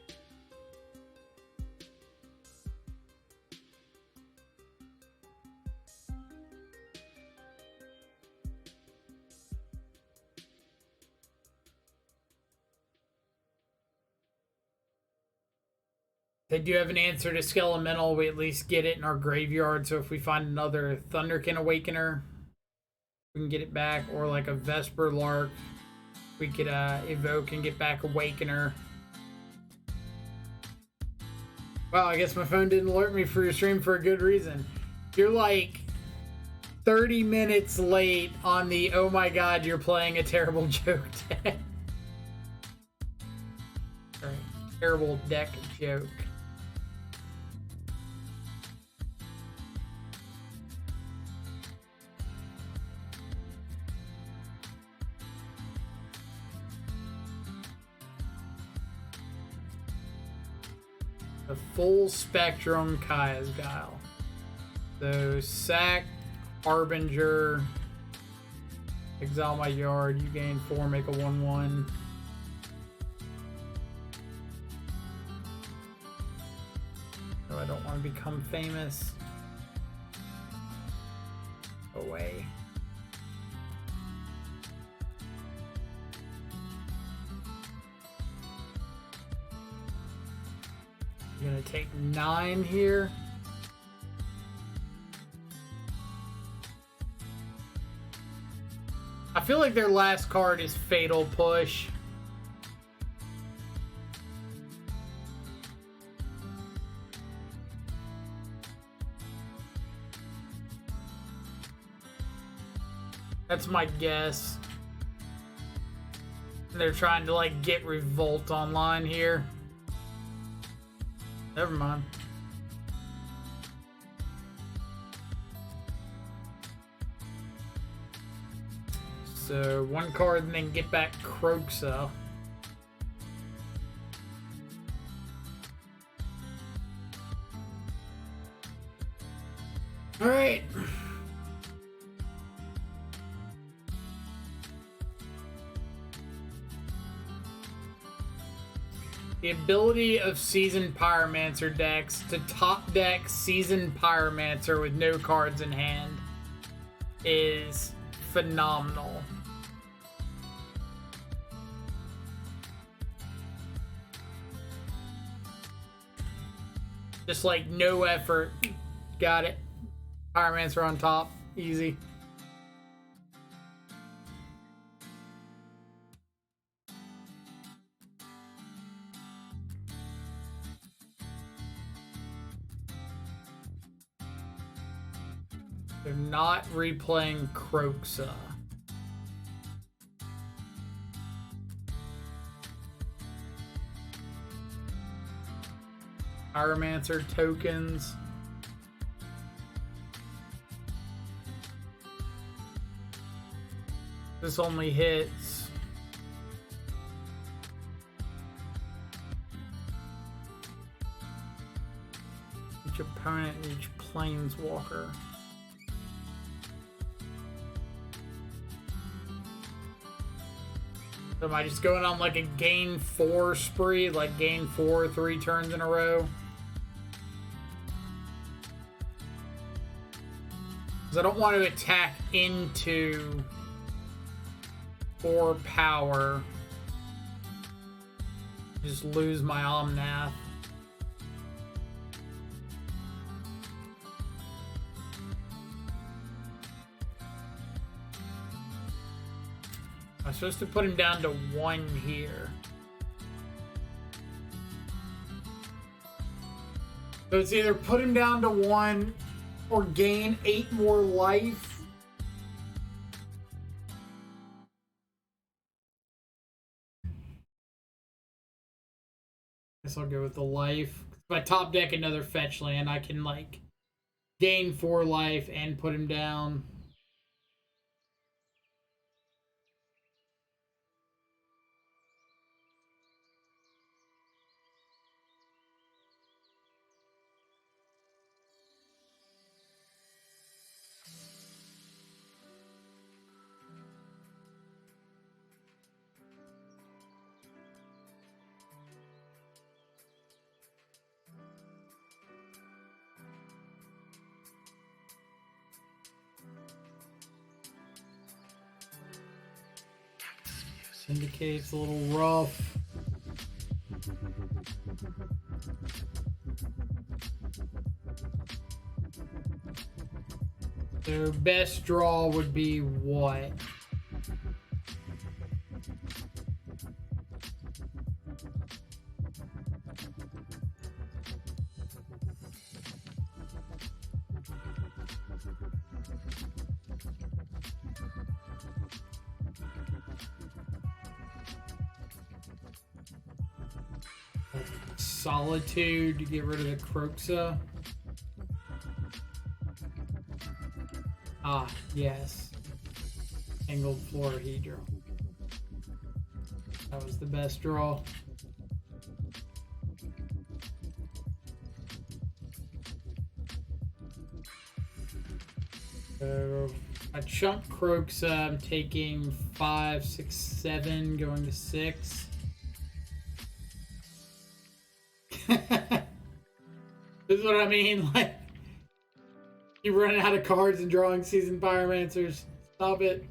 They do have an answer to Skelemental. We at least get it in our graveyard. So if we find another Thunderkin Awakener, we can get it back. Or like a Vesper Lark, we could evoke and get back Awakener. Wow, I guess my phone didn't alert me for your stream for a good reason. You're like 30 minutes late on the oh my god, you're playing a terrible joke deck. Or terrible deck joke. The full spectrum Kaya's Guile. So sack, Harbinger, exile my yard, you gain 4, make a 1/1. No, I don't want to become famous. Away. You're gonna take 9 here. feel like their last card is Fatal Push. That's my guess. They're trying to like get Revolt online here. Never mind. So one card and then get back Kroxa. All right. The ability of Seasoned Pyromancer decks to top deck Seasoned Pyromancer with no cards in hand is phenomenal. Just like no effort. Got it. Pyromancer on top. Easy. They're not replaying Kroxa. Pyromancer tokens. This only hits each opponent and each planeswalker. So am I just going on like a gain 4 spree, like gain 4 3 turns in a row? Because I don't want to attack into 4 power. Just lose my Omnath. I'm supposed to put him down to 1 here. So it's either put him down to 1 or gain 8 more life. Guess I'll go with the life. If I top deck another fetch land, I can like gain 4 life and put him down. Syndicate's a little rough. Their best draw would be what? Solitude to get rid of the Kroxa. Ah, yes. Angled Florahedra. That was the best draw. So I chunked Kroxa. I'm taking 5, 6, 7, going to 6. This is what I mean, like, you running out of cards and drawing Seasoned Pyromancers. Stop it.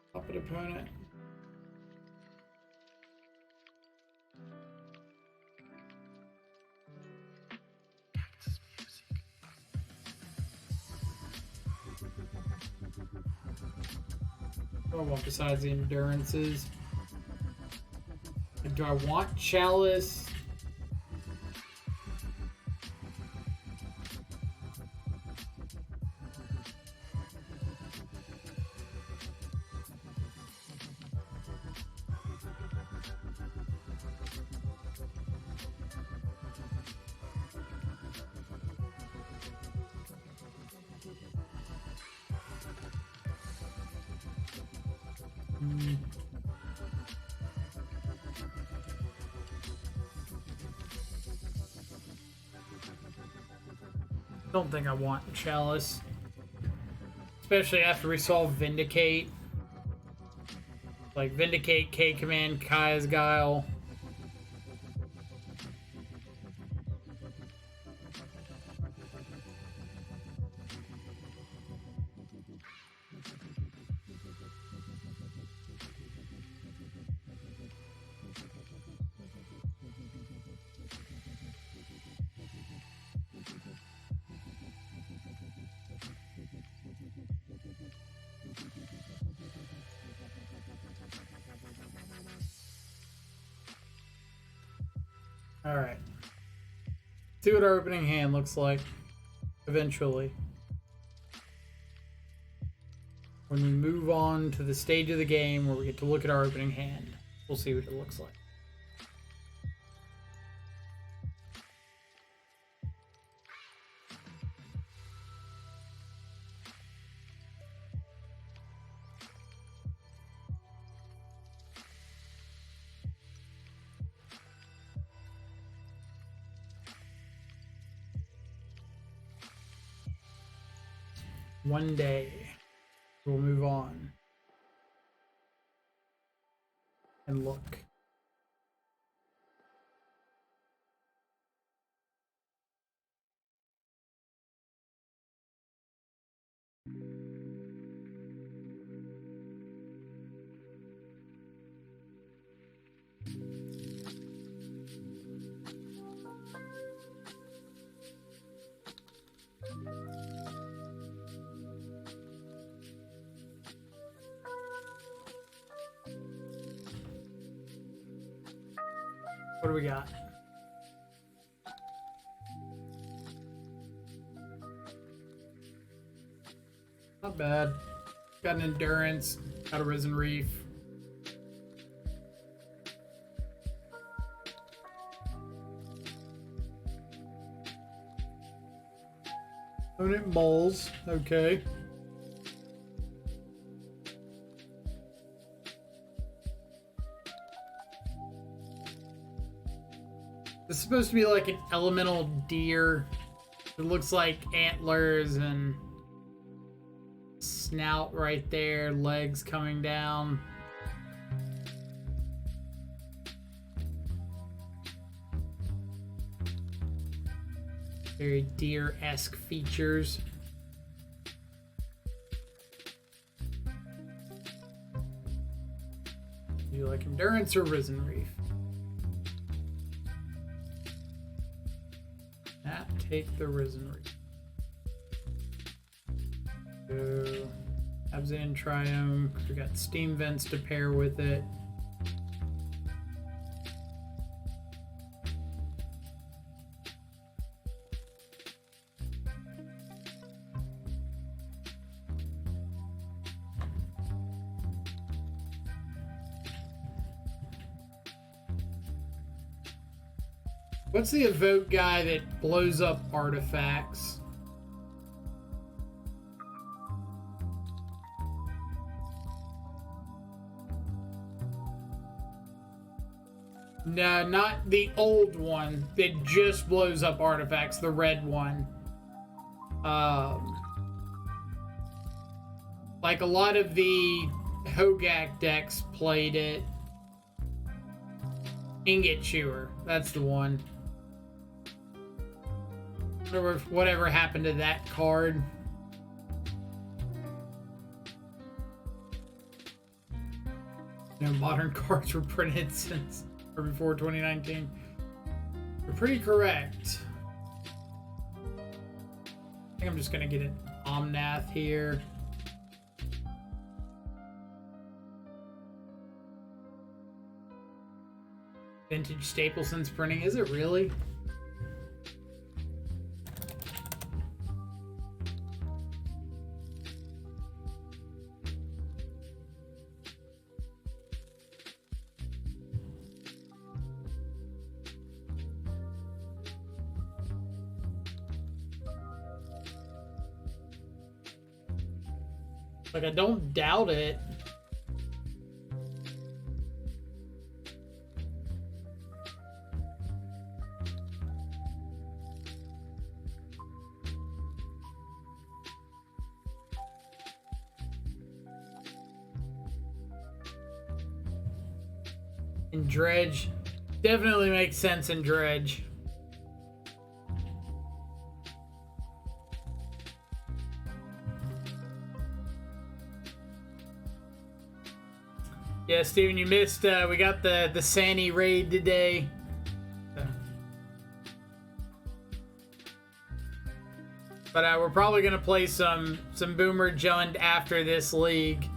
Stop it, opponent. What do I want besides the endurances? Do I want Chalice? Don't think I want Chalice. Especially after we saw Vindicate. Like Vindicate, K-Command, Kaya's Guile. Alright. See what our opening hand looks like. Eventually. When we move on to the stage of the game where we get to look at our opening hand, we'll see what it looks like. One day, we'll move on and look. What do we got? Not bad. Got an Endurance, got a Risen Reef. Opponent Moles, okay. It's supposed to be like an elemental deer. It looks like antlers and snout right there, legs coming down. Very deer-esque features. Do you like Endurance or Risen Reef? Take the Risen Reef. So, Abzan Triome, because we got Steam Vents to pair with it. What's the evoke guy that blows up artifacts? No, not the old one that just blows up artifacts, the red one. Like a lot of the Hogak decks played it. Ingot Chewer, that's the one. Whatever happened to that card. You know, modern cards were printed since or before 2019. You're pretty correct. I think I'm just gonna get an Omnath here. Vintage staple since printing. Is it really? Like, I don't doubt it. And Dredge definitely makes sense in Dredge. Yeah, Steven, you missed. We got the Sani raid today. But we're probably gonna play some Boomer Jund after this league.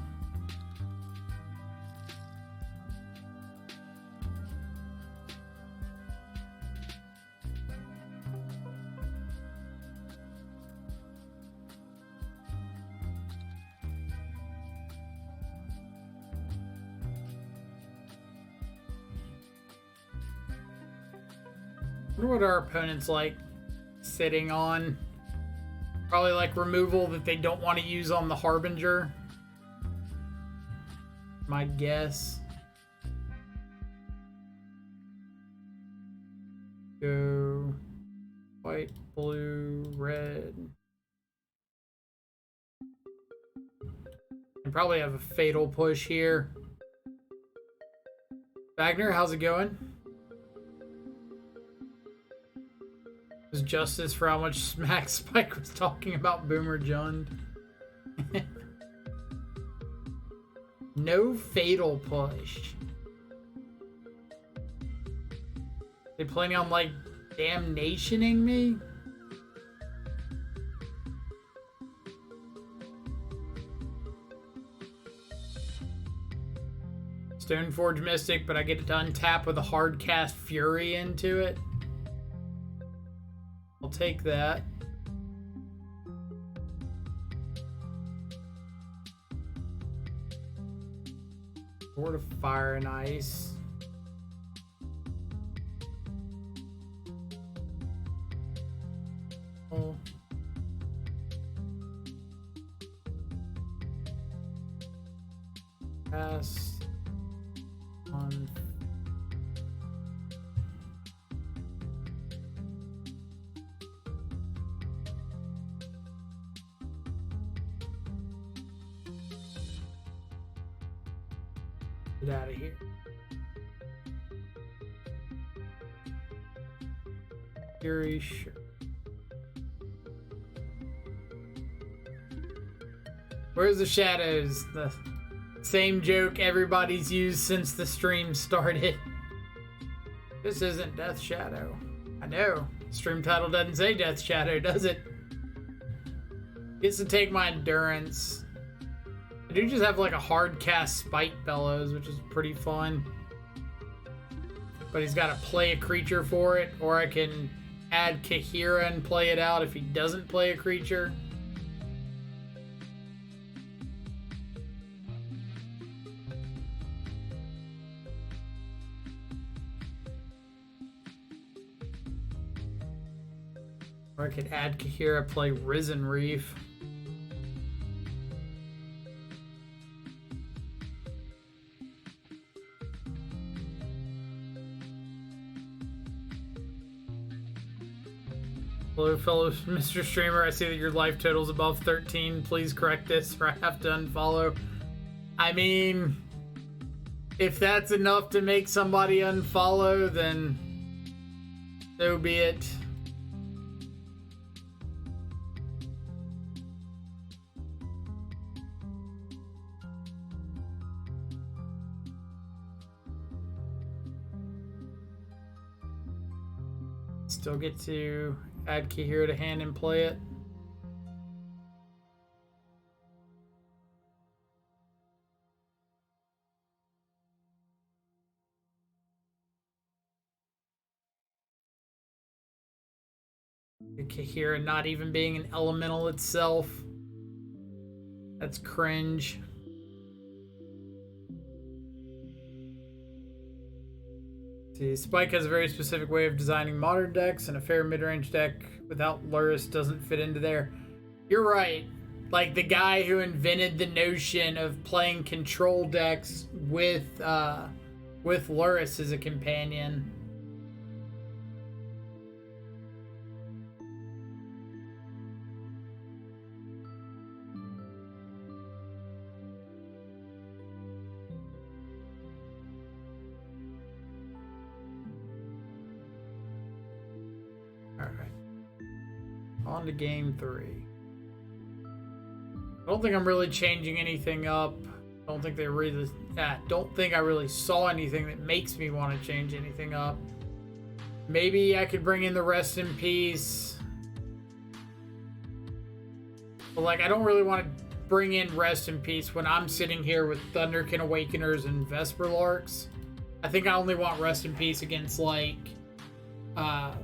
I wonder what our opponent's like sitting on. Probably like removal that they don't want to use on the Harbinger. My guess. Go white, blue, red. And probably have a fatal push here. Wagner, how's it going? Was justice for how much smack Spike was talking about Boomer Jund. No fatal push. They planning on like damnationing me? Stoneforge Mystic, but I get to untap with a hard cast Fury into it. I'll take that. Sword of Fire and Ice. Oh. Pass on. Get out of here. Fury, sure. Where's the shadows? The same joke everybody's used since the stream started. This isn't Death Shadow. I know. Stream title doesn't say Death Shadow, does it? Gets to take my endurance. I do just have like a hard cast Spite Bellows, which is pretty fun. But he's got to play a creature for it, or I can add Kahira and play it out if he doesn't play a creature. Or I could add Kahira, play Risen Reef. Hello, fellow Mr. Streamer. I see that your life total's above 13. Please correct this or I have to unfollow. I mean, if that's enough to make somebody unfollow, then so be it. Still get to add Kahira to hand and play it. Kahira not even being an elemental itself. That's cringe. See, Spike has a very specific way of designing modern decks, and a fair mid-range deck without Lurrus doesn't fit into there. You're right. Like, the guy who invented the notion of playing control decks with Lurrus as a companion. Alright. On to game 3. I don't think I'm really changing anything up. I don't think I really saw anything that makes me want to change anything up. Maybe I could bring in the Rest in Peace. But like, I don't really want to bring in Rest in Peace when I'm sitting here with Thunderkin Awakeners and Vesper Larks. I think I only want Rest in Peace against like what's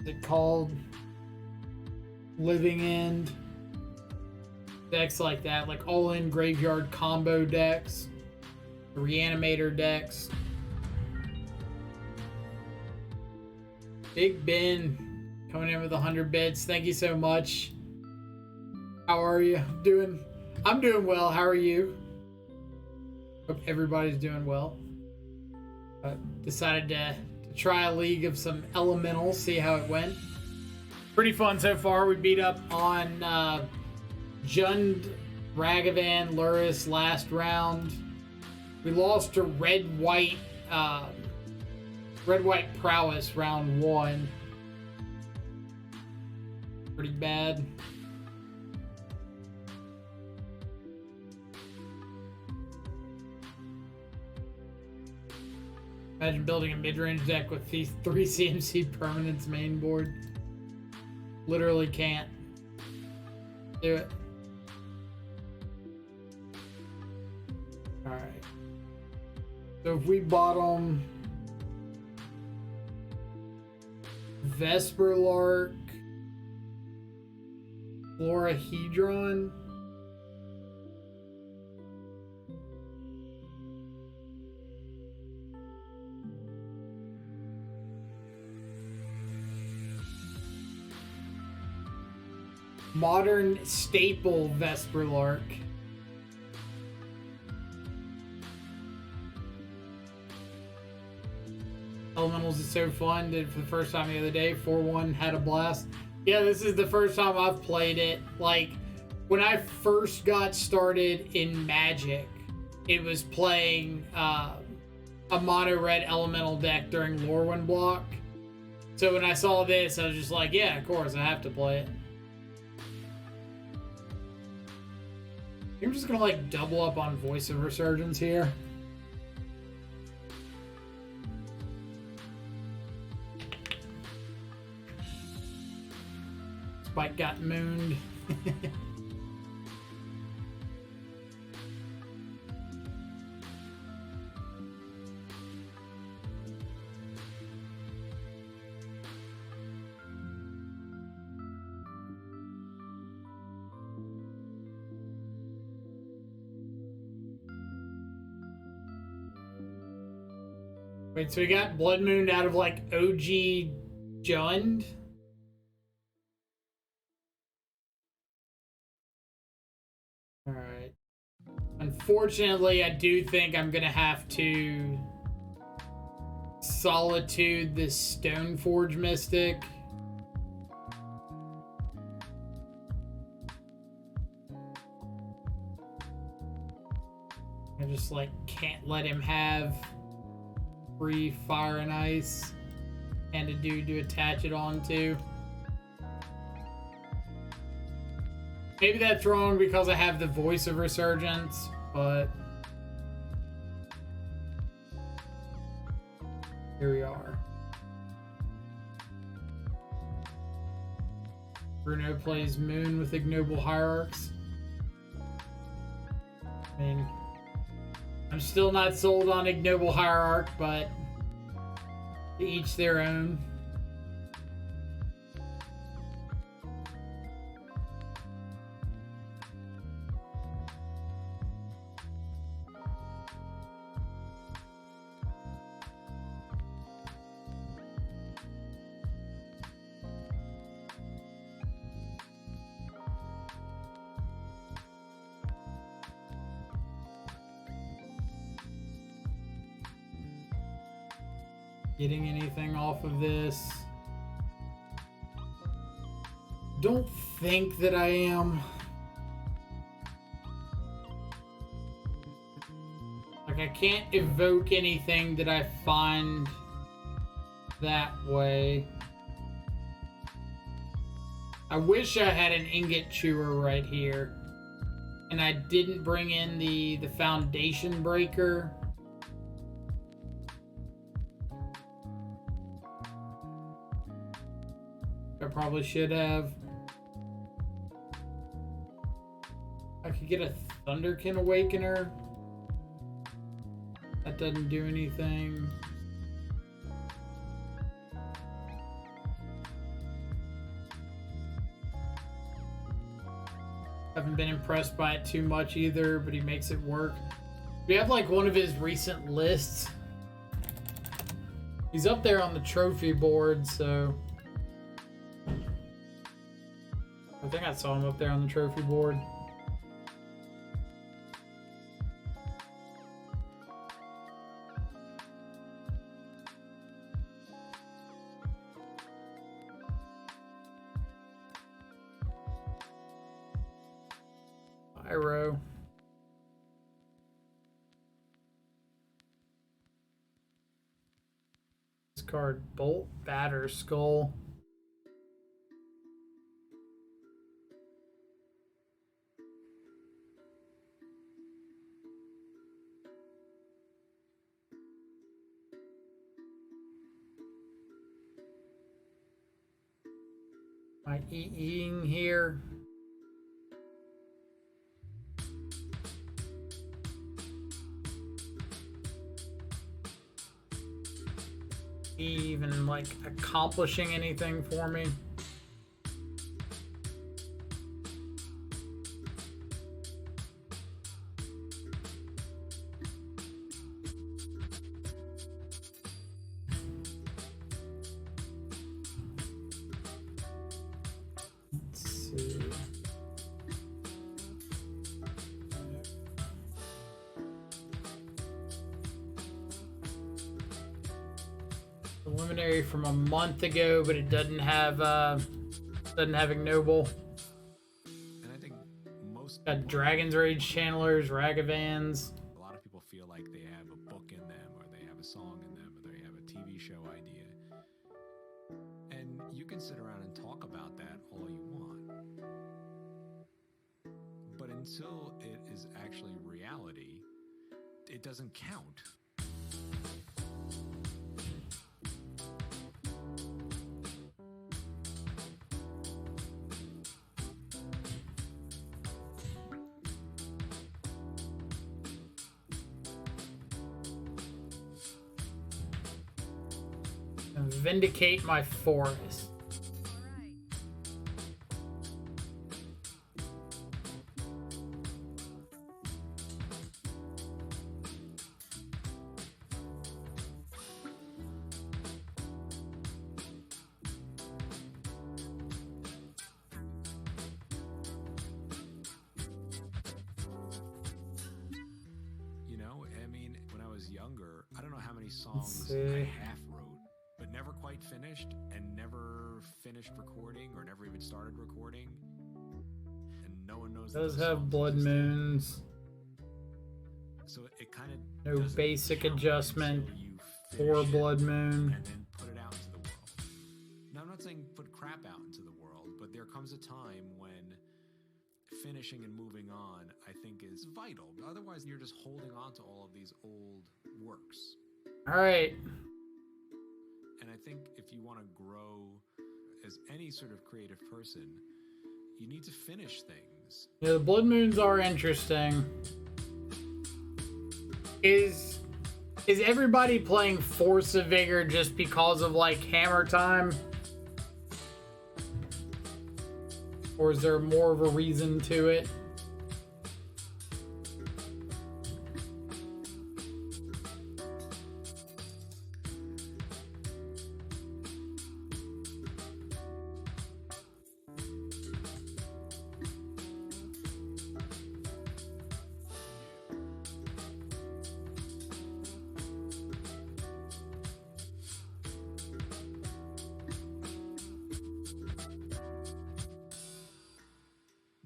it called? Living End. Decks like that, like all-in graveyard combo decks, reanimator decks. Big Ben coming in with 100 bits. Thank you so much. How are you doing? I'm doing well. How are you? Hope everybody's doing well. Decided to try a league of some elementals, see how it went. Pretty fun so far. We beat up on Jund, Ragavan, Lurrus last round. We lost to Red-White Prowess round 1. Pretty bad. Imagine building a mid-range deck with these 3 CMC permanents main board. Literally can't do it. Alright. So if we bottom Vesper Lark, Florahedron, modern staple Vesper Lark, Elementals is so fun. Did it for the first time the other day. 4-1, had a blast. Yeah, this is the first time I've played it. Like, when I first got started in Magic, it was playing a mono red elemental deck during Lorwyn block. So when I saw this, I was just like, yeah, of course, I have to play it. I'm just gonna like double up on Voice of Resurgence here. Spike got mooned. Wait, so we got Blood Moon out of like OG Jund? Alright. Unfortunately, I do think I'm gonna have to Solitude this Stoneforge Mystic. I just like can't let him have free Fire and Ice and a dude to attach it onto. Maybe that's wrong because I have the Voice of Resurgence, but here we are. Bruno plays Moon with Ignoble Hierarchs. I mean, I'm still not sold on Ignoble Hierarch, but to each their own. getting anything off of this. Don't think that I am. Like, I can't evoke anything that I find that way. I wish I had an ingot chewer right here. And I didn't bring in the foundation breaker. I probably should have. I could get a Thunderkin Awakener. That doesn't do anything. Haven't been impressed by it too much either, but he makes it work. We have like one of his recent lists. He's up there on the trophy board, so I think I saw him up there on the trophy board. Pyro. This card, Bolt Batter Skull. My eating here. Even like accomplishing anything for me. Let's see. Preliminary from a month ago, but it doesn't have ignoble. And I think most Got Dragon's Rage Channelers, Ragavans. a lot of people feel like they have a book in them, or they have a song in them, or they have a TV show idea. And you can sit around and talk about that all you want. But until it is actually reality, it doesn't count. Vindicate my forest. You know, I mean, when I was younger, I don't know how many songs see. I half wrote, but never quite finished, and never finished recording, or never even started recording. And no one knows. It that does those have songs blood existed. moons. So it kind of No basic adjustment for Blood Moon. and then put it out into the world. Now, I'm not saying put crap out into the world, but there comes a time when finishing and moving on, I think, is vital. Otherwise, you're just holding on to all of these old works. All right. And I think if you want to grow as any sort of creative person, you need to finish things. Yeah, the Blood Moons are interesting. Is everybody playing Force of Vigor just because of like Hammer Time? Or is there more of a reason to it?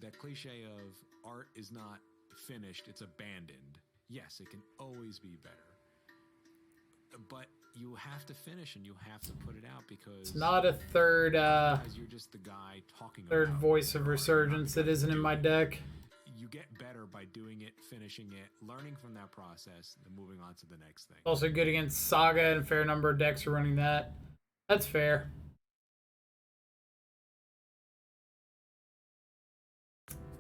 that cliche of art is not finished, it's abandoned. Yes, it can always be better. But you have to finish and you have to put it out because It's not a third otherwise you're just the guy talking third about voice of art. resurgence that isn't in my deck. You get better by doing it, finishing it, learning from that process, and moving on to the next thing. Also good against Saga, and a fair number of decks are running that. That's fair.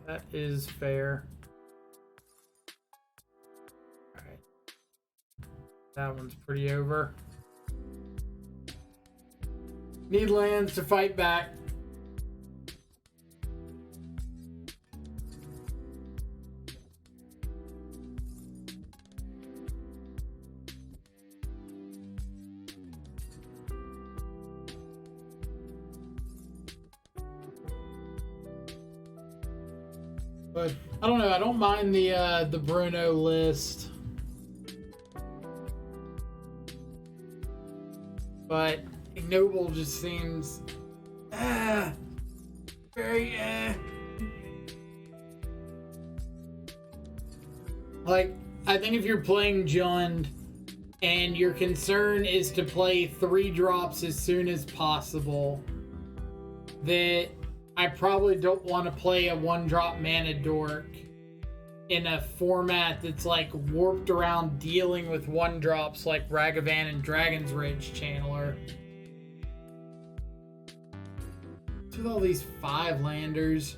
That is fair. Alright. That one's pretty over. Need lands to fight back. But I don't know. I don't mind the Bruno list, but Ignoble just seems very like, I think if you're playing Jund and your concern is to play 3 drops as soon as possible, that I probably don't want to play a 1-drop mana dork in a format that's like warped around dealing with 1-drops like Ragavan and Dragon's Rage Channeler. What's with all these 5-landers?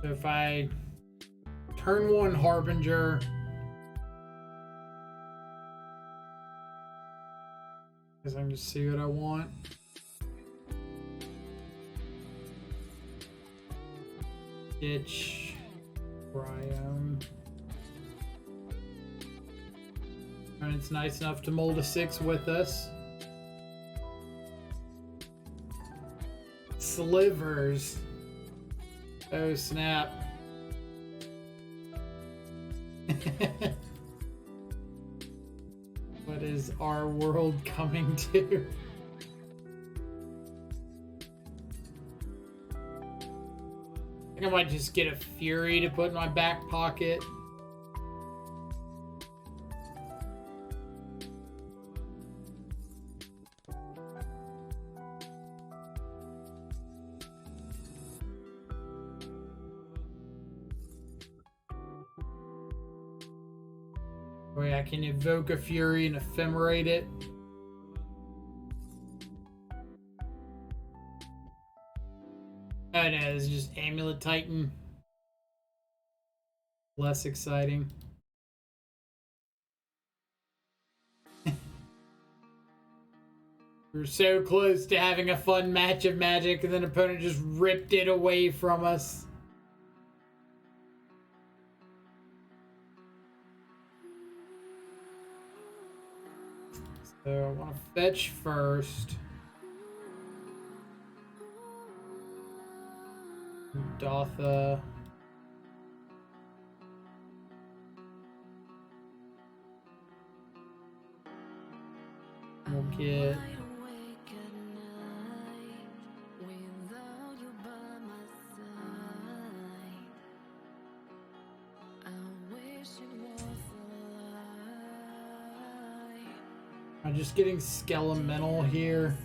So if I turn 1 Harbinger, guess I can just see what I want. Ditch, Bryone. And it's nice enough to mold a 6 with us. Slivers. Oh, snap. What is our world coming to? I think I might just get a Fury to put in my back pocket. Wait, I can evoke a Fury and ephemerate it. Oh no, it's just Amulet Titan. Less exciting. We're so close to having a fun match of Magic, and then opponent just ripped it away from us. So I want to fetch first. Dotha. We'll get I'm just getting Skelemental here.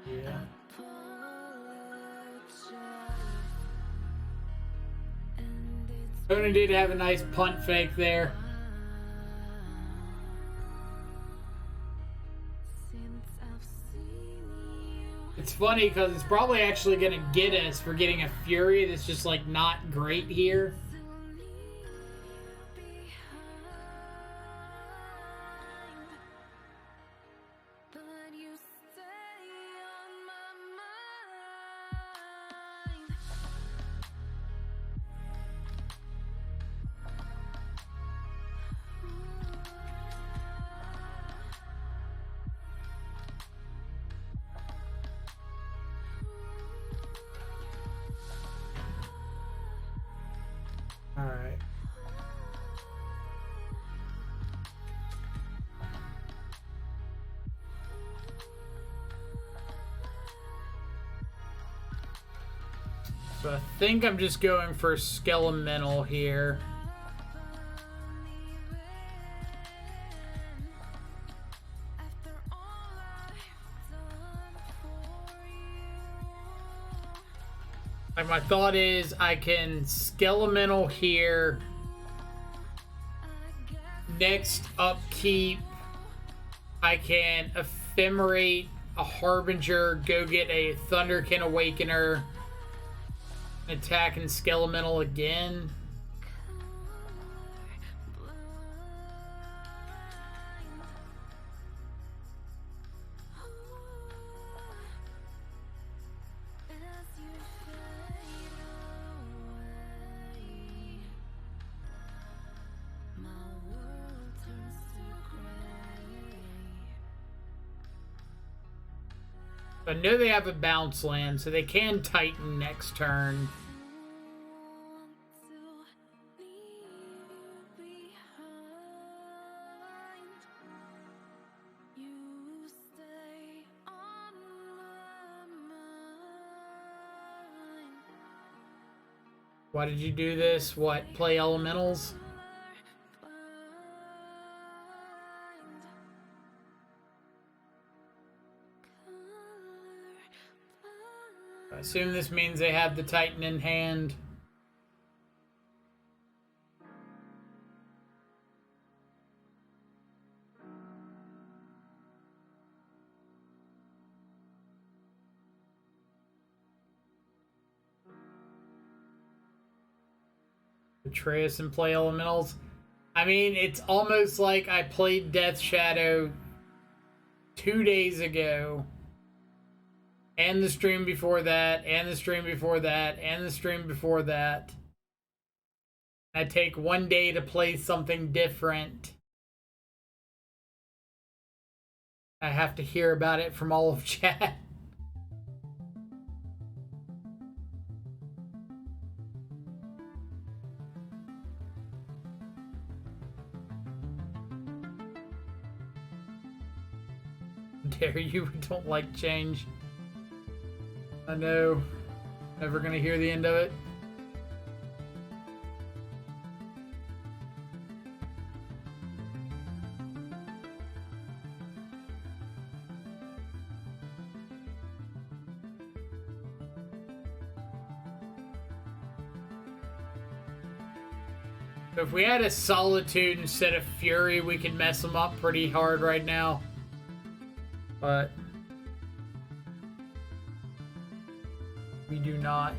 Yeah. Opponent did have a nice punt fake there. It's funny because it's probably actually going to get us for getting a Fury that's just like not great here. Alright. So I think I'm just going for Skelemental here. Like, my thought is I can Skelemental here. Next upkeep, I can Ephemerate a Harbinger, go get a Thunderkin Awakener, attack and Skelemental again. I know they have a bounce land, so they can Titan next turn. Why did you do this? What, play elementals? I assume this means they have the Titan in hand. Prowess and play elementals. I mean, it's almost like I played Death Shadow 2 days ago. And the stream before that, and the stream before that, and the stream before that. I take 1 day to play something different. I have to hear about it from all of chat. Dare you, don't like change. I know. Never gonna hear the end of it. So if we had a Solitude instead of Fury, we could mess them up pretty hard right now. But we do not.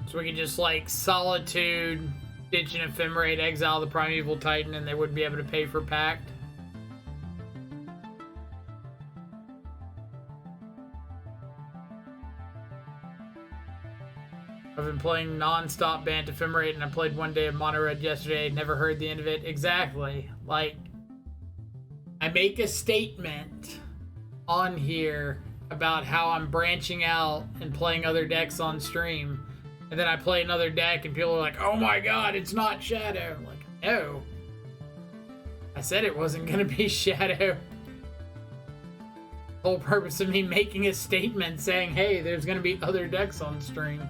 So we can just like Solitude, ditch an Ephemerate, exile the Primeval Titan, and they would be able to pay for Pact. I've been playing non-stop Bant Ephemerate, and I played 1 day of Mono Red yesterday. Never heard the end of it. Exactly. Like, I make a statement on here about how I'm branching out and playing other decks on stream. And then I play another deck and people are like, oh my god, it's not Shadow. I'm like, no. I said it wasn't going to be Shadow. The whole purpose of me making a statement saying, hey, there's going to be other decks on stream.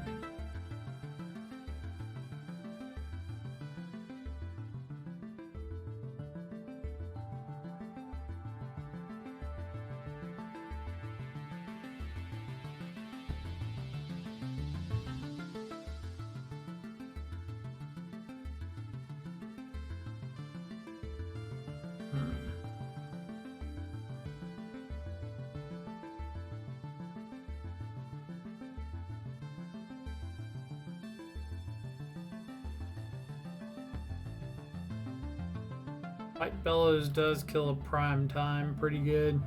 White Bellows does kill a prime time pretty good.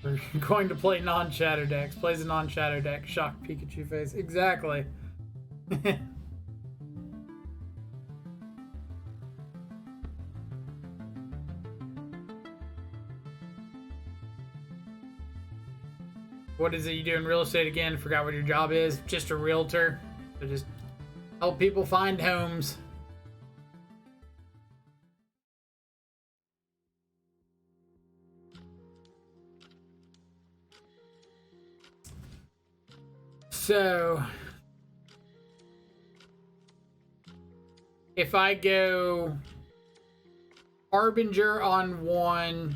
We're going to play non-shadow decks. Plays a non-shadow deck. Shock Pikachu face. Exactly. What is it you do in real estate again? Forgot what your job is. Just a realtor. So just help people find homes. So, if I go Harbinger on 1,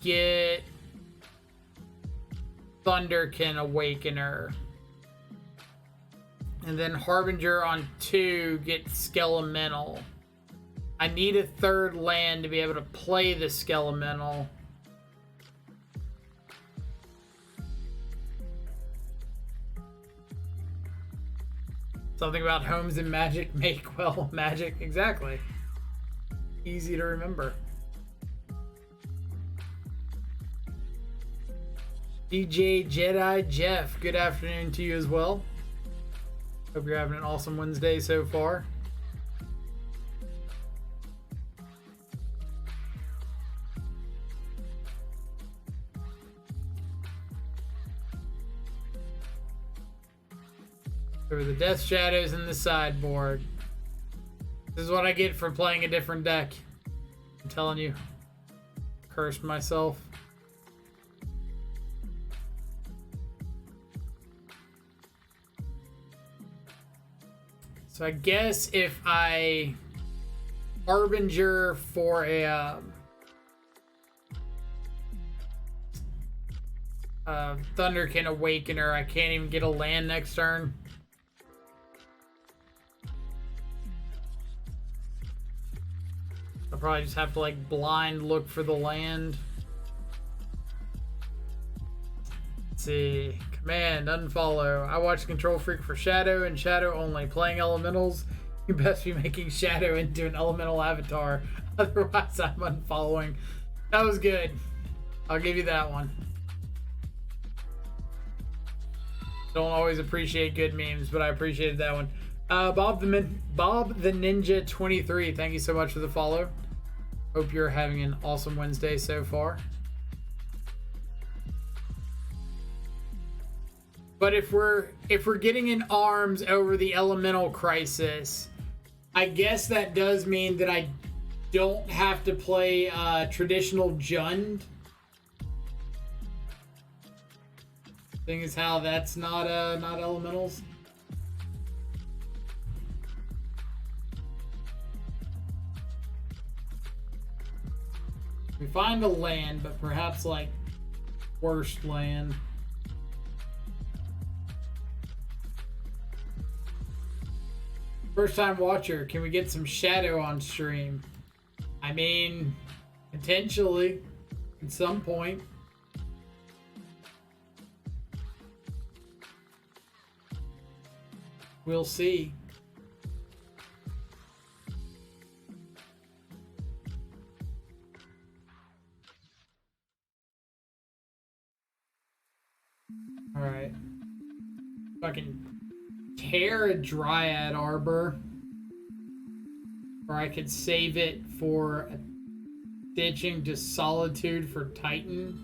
get Thunderkin Awakener, and then Harbinger on 2, get Skelemental. I need a 3rd land to be able to play the Skelemental. Something about homes and magic make, well, magic. Exactly. Easy to remember. DJ Jedi Jeff, good afternoon to you as well. Hope you're having an awesome Wednesday so far. There were the Death Shadows in the sideboard. This is what I get for playing a different deck. I'm telling you. Cursed myself. So I guess if I Harbinger for a Thunderkin Awakener, I can't even get a land next turn. I'll probably just have to like blind look for the land. Let's see. Command, unfollow. I watch Control Freak for Shadow and Shadow only. Playing elementals, you best be making Shadow into an elemental avatar. Otherwise, I'm unfollowing. That was good. I'll give you that one. Don't always appreciate good memes, but I appreciated that one. Bob the Ninja 23, thank you so much for the follow. Hope you're having an awesome Wednesday so far. But if we're getting in arms over the elemental crisis, I guess that does mean that I don't have to play traditional Jund. Thing is how that's not elementals. We find a land, but perhaps like worst land. First time watcher, can we get some Shadow on stream? I mean, potentially, at some point. We'll see. Alright. Fucking tear a Dryad Arbor. Or I could save it for ditching to Solitude for Titan.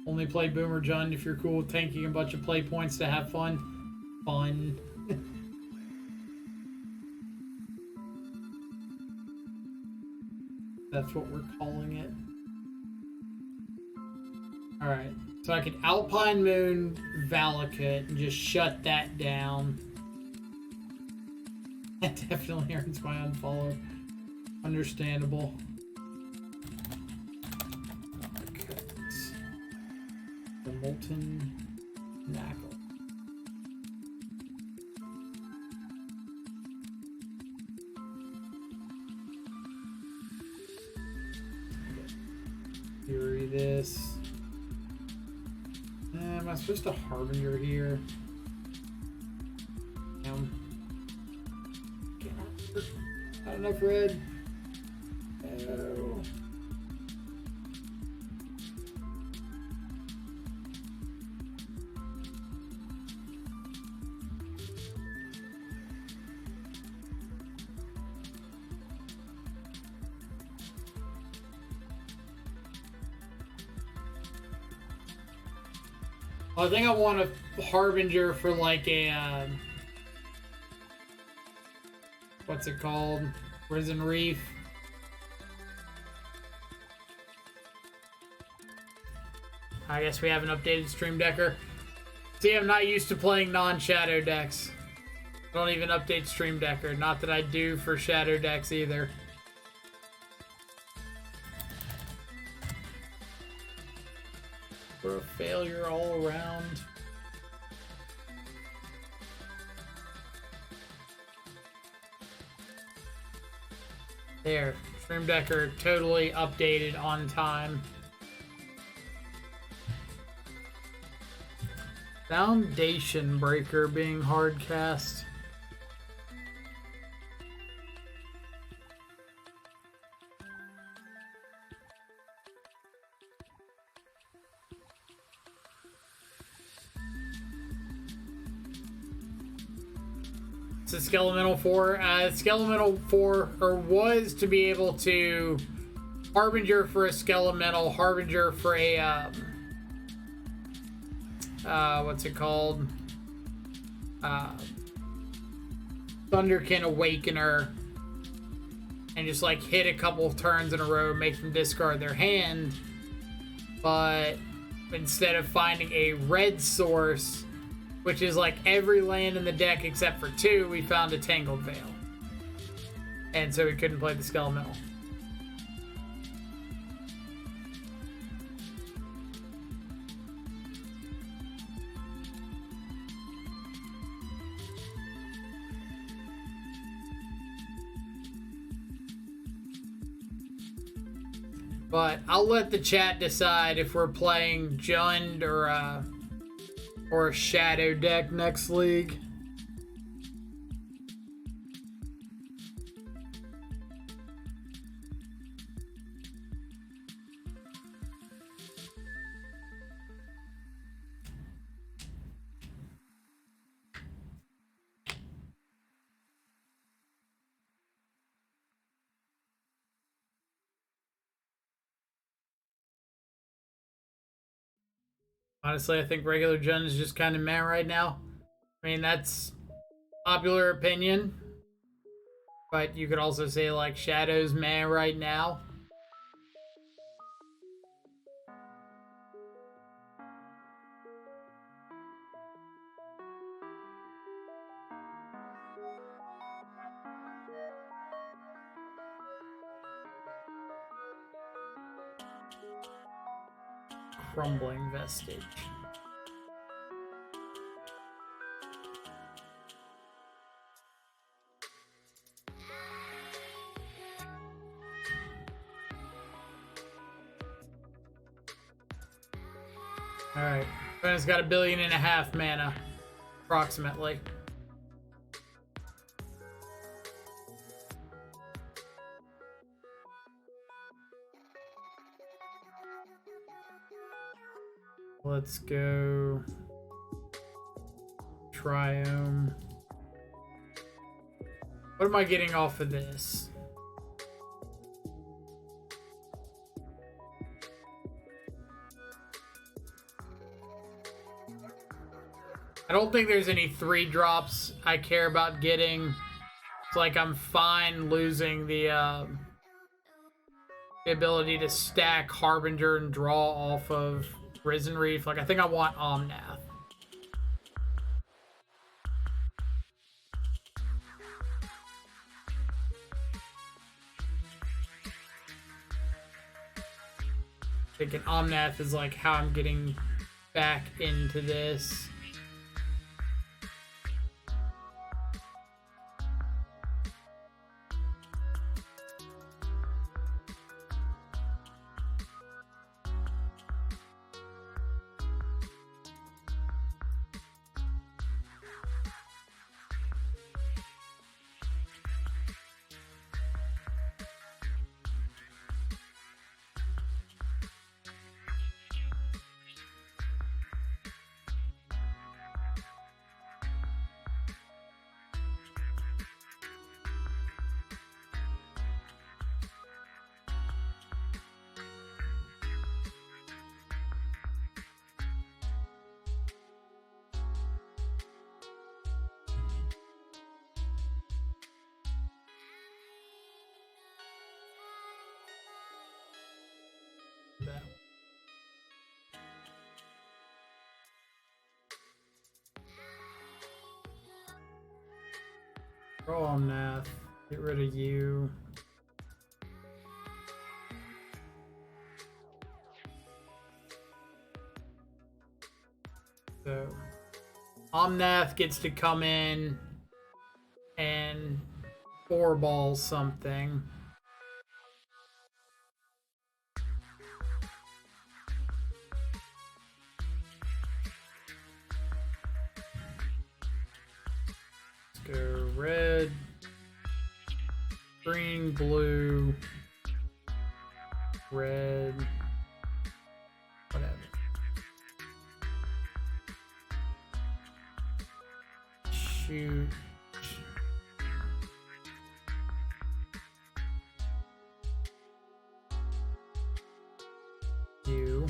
Only play Boomer Jund if you're cool with tanking a bunch of play points to have fun. Fun. That's what we're calling it. Alright, so I could Alpine Moon Valakut and just shut that down. That definitely earns my unfollow. Understandable. The Molten Knackle. Fury this. Am I supposed to Harbinger here? Not enough red. No. I think I want a Harbinger for like a, what's it called? Risen Reef. I guess we have an updated Stream Decker. See, I'm not used to playing non-Shadow decks. I don't even update Stream Decker. Not that I do for Shadow decks either. We're a failure all around. There. Stream Decker totally updated on time. Foundation Breaker being hard cast. It's a Skelemental 4. Skelemental 4, or was to be able to Harbinger for a Skelemental, Harbinger for a what's it called? Thunderkin Awakener, and just like hit a couple turns in a row, make them discard their hand. But instead of finding a red source, which is like every land in the deck except for 2, we found a Tangled Veil. And so we couldn't play the Skelemental. But I'll let the chat decide if we're playing Jund or a Shadow deck next league. Honestly, I think regular Jund is just kind of meh right now. I mean, that's popular opinion. But you could also say, like, Shadow's meh right now. Crumbling Vestige. Alright. It's got 1.5 billion mana, approximately. Let's go Triome. What am I getting off of this? I don't think there's any 3-drops I care about getting. It's like I'm fine losing the ability to stack Harbinger and draw off of Risen Reef. Like, I think I want Omnath. Thinking Omnath is like how I'm getting back into this. Draw Nath. Get rid of you. So Omnath gets to come in and 4-ball something. Let's go red, green, blue, red, whatever. Shoot. You.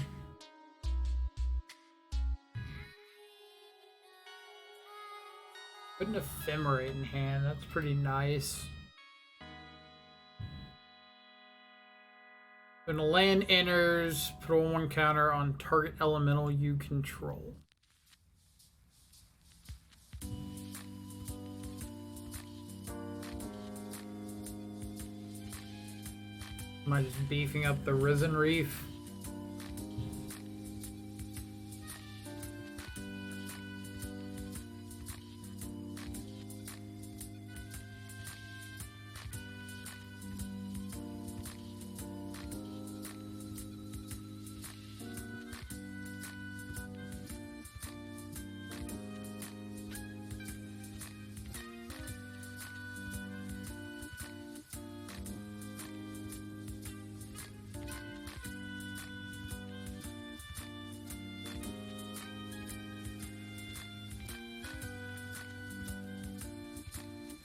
Put an ephemerate in hand, that's pretty nice. When a land enters, put a 1 counter on target elemental you control. Am I just beefing up the Risen Reef?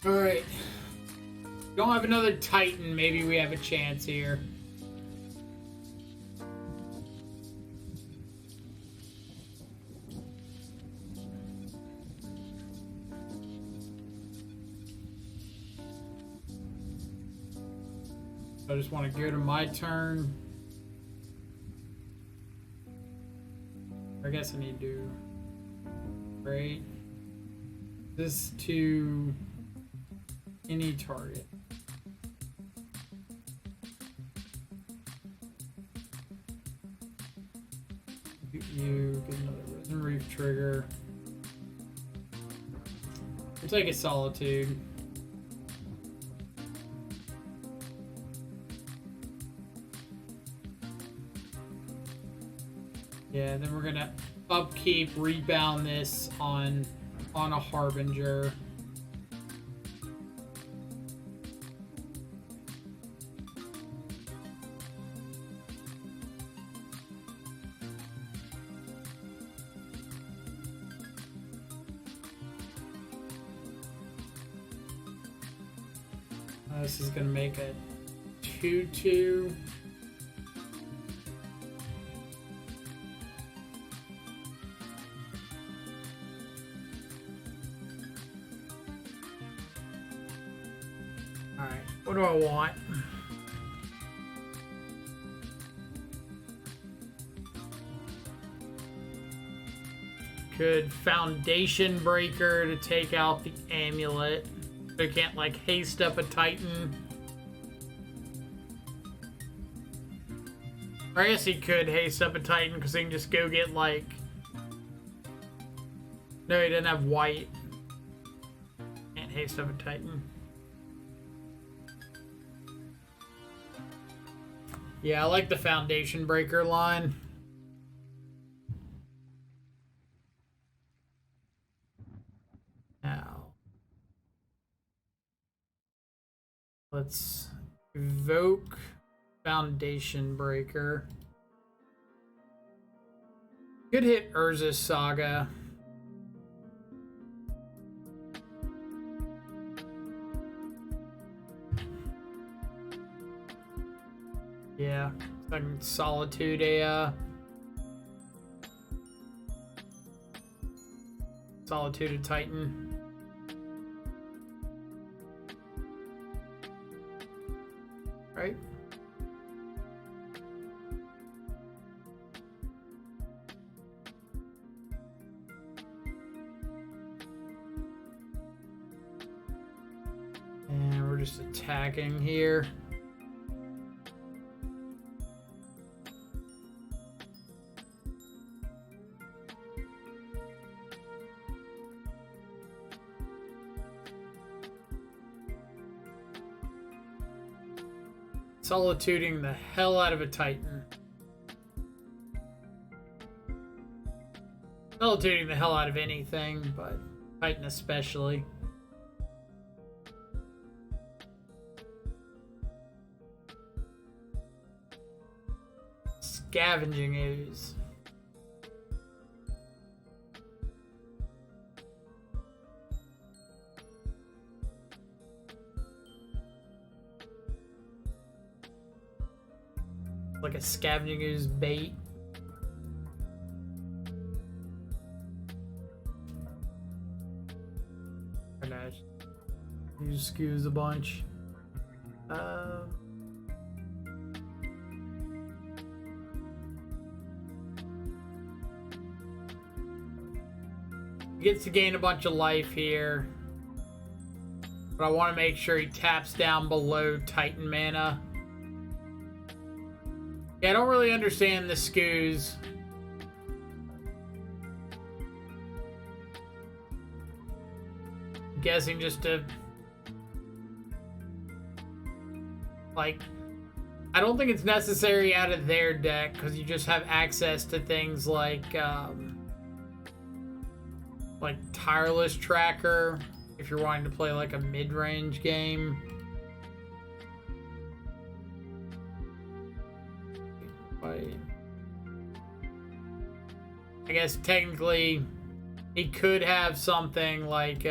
Alright. Don't have another Titan, maybe we have a chance here. I just want to go to my turn. I guess I need to trade this to any target. You get another Risen Reef trigger. We'll take a Solitude. Yeah, then we're gonna upkeep, rebound this on a Harbinger. This is gonna make a 2/2. Alright, what do I want? Could Foundation Breaker to take out the Amulet. So you can't like haste up a Titan. Or I guess he could haste up a Titan because he can just go get like... No, he doesn't have white. Can't haste up a Titan. Yeah, I like the Foundation Breaker line. Now, let's evoke Foundation Breaker. Could hit Urza's Saga. Yeah, I can Solitude a Solitude a Titan. Right? just attacking here. Solituding the hell out of a Titan. Solituding the hell out of anything, but Titan especially. Scavenging ooze. Like a scavenging ooze bait. And I use skews a bunch. He gets to gain a bunch of life here. But I want to make sure he taps down below Titan mana. Yeah, I don't really understand the skews. I'm guessing just to... Like... I don't think it's necessary out of their deck, because you just have access to things like Tireless Tracker, if you're wanting to play like a mid-range game. I guess technically he could have something like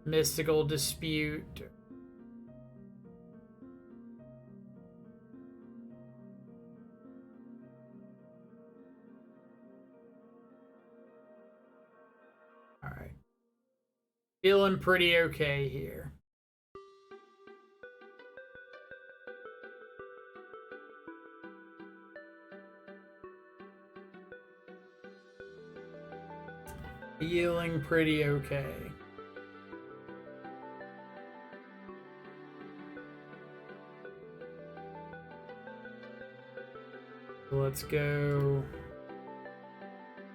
Mystical Dispute. Alright. Feeling pretty okay here. Feeling pretty okay. Let's go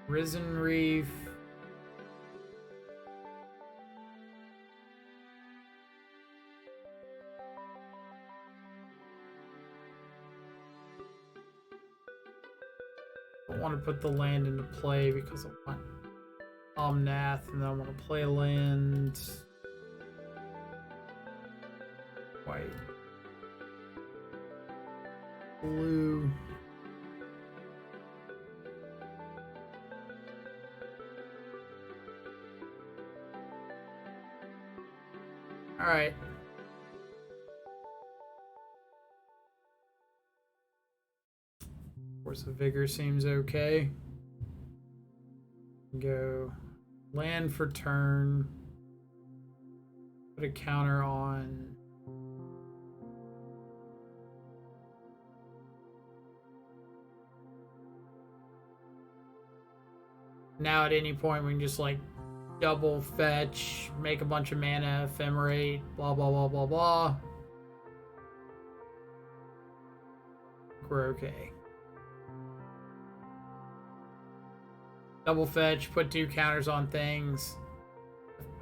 Risen Reef. I want to put the land into play because I want Omnath, and then I want to play land white, blue, all right. Force of Vigor seems okay. Go land for turn. Put a counter on. Now at any point we can just like double fetch, make a bunch of mana, ephemerate, blah blah blah blah blah. We're okay. Double fetch, put 2 counters on things,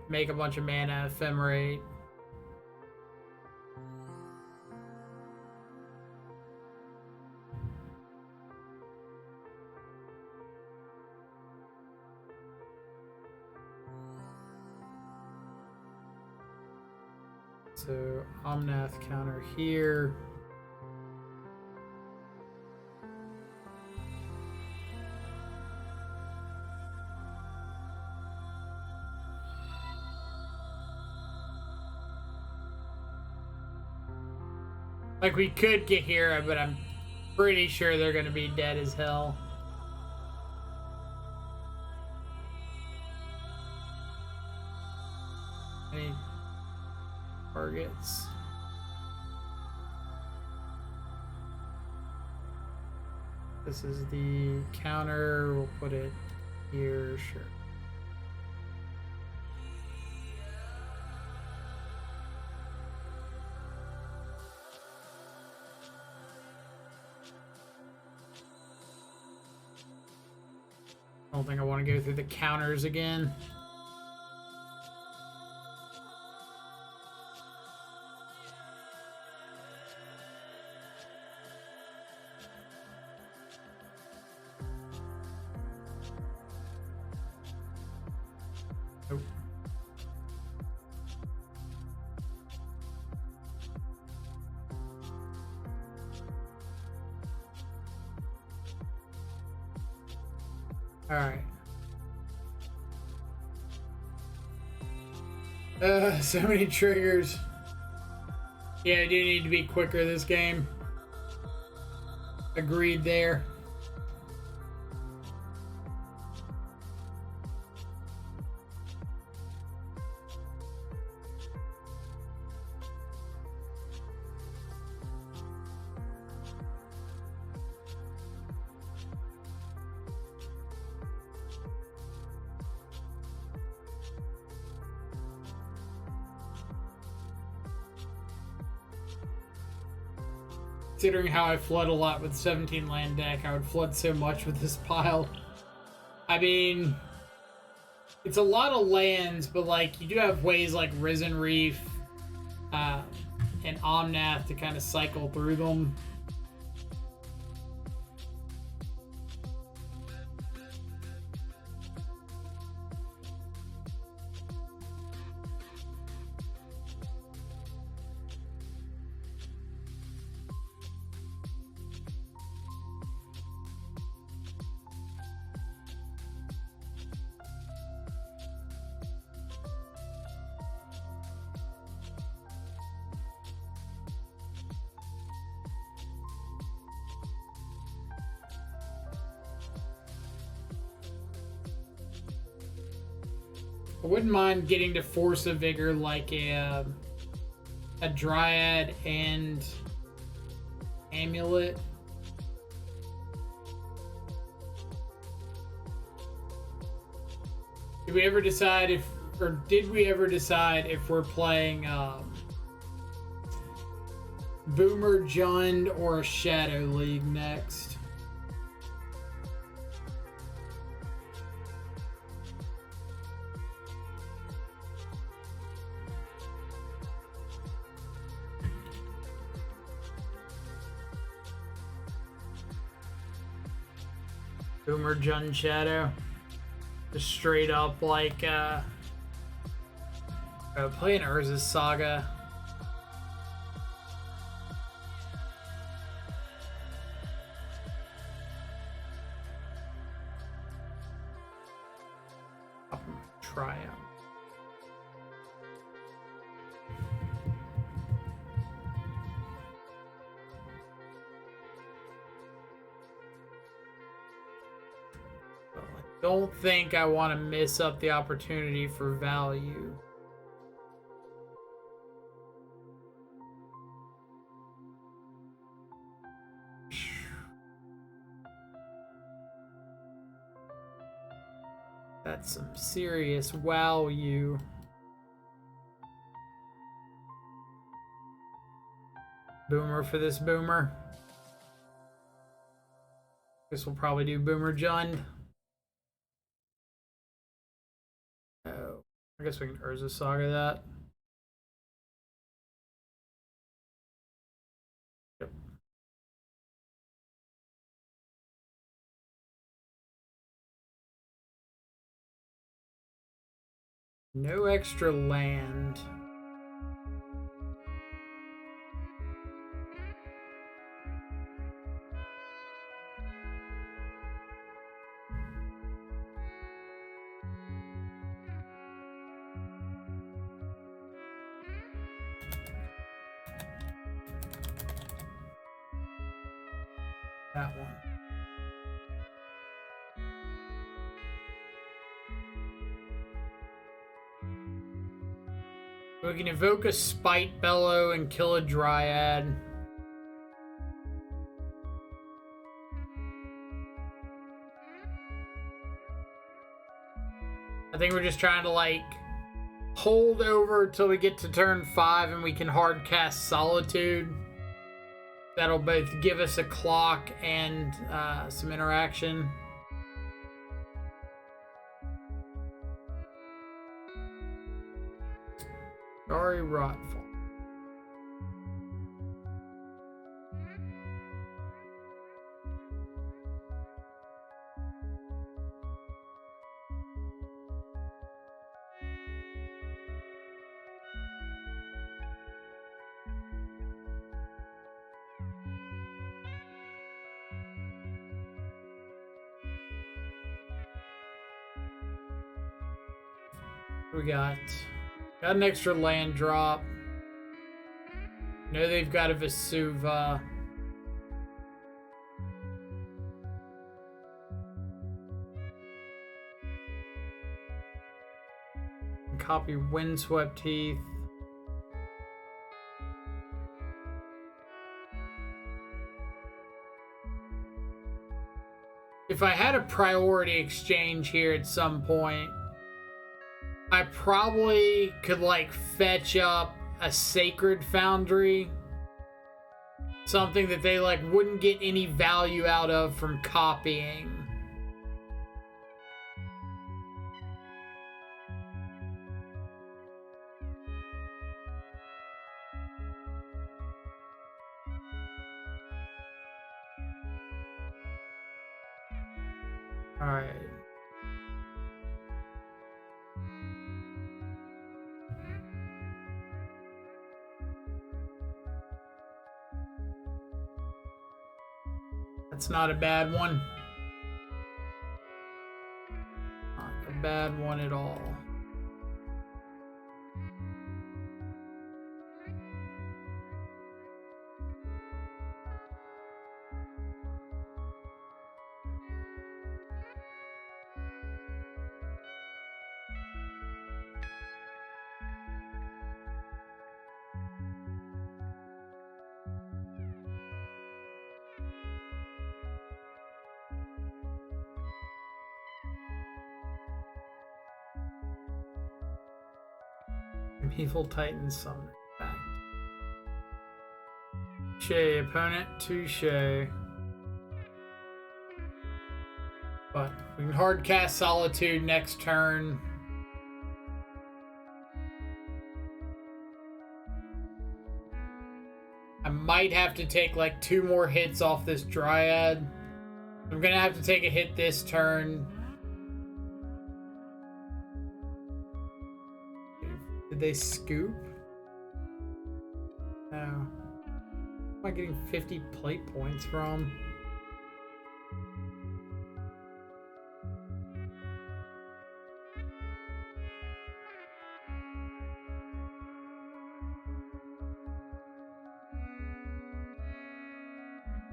make a bunch of mana, ephemerate. So Omnath counter here. Like, we could get here, but I'm pretty sure they're going to be dead as hell. Any targets? This is the counter. We'll put it here, sure. I don't think I want to go through the counters again. Nope. All right. So many triggers. Yeah, I do need to be quicker this game. Agreed there. Considering how I flood a lot with 17 land deck, I would flood so much with this pile. I mean, it's a lot of lands, but like you do have ways like Risen Reef and Omnath to kind of cycle through them. I wouldn't mind getting to Force of Vigor like a Dryad and Amulet. Did we ever decide if we're playing Boomer Jund or a Shadow League next? Boomer Jund Shadow. Just straight up like playing Urza's Saga. Try out. Don't think I want to miss up the opportunity for value. That's some serious value. Boomer for this Boomer. Guess we'll probably do Boomer Jund. Oh, I guess we can Urza Saga that. Yep. No extra land. That one. We can evoke a Spite Bellow and kill a Dryad. I think we're just trying to like hold over till we get to turn 5 and we can hard cast Solitude. That'll both give us a clock and some interaction. Sorry, Rodfall. We got an extra land drop. Know they've got a Vesuva. Copy Windswept Heath. If I had a priority exchange here at some point, I probably could like fetch up a Sacred Foundry. Something that they like wouldn't get any value out of from copying. All right. That's not a bad one. Not a bad one at all. Evil Titan Summoner. Fact. Touche, opponent. Touche. But we can hard cast Solitude next turn. I might have to take like 2 more hits off this Dryad. I'm gonna have to take a hit this turn. Did they scoop? No. Am I getting 50 plate points from?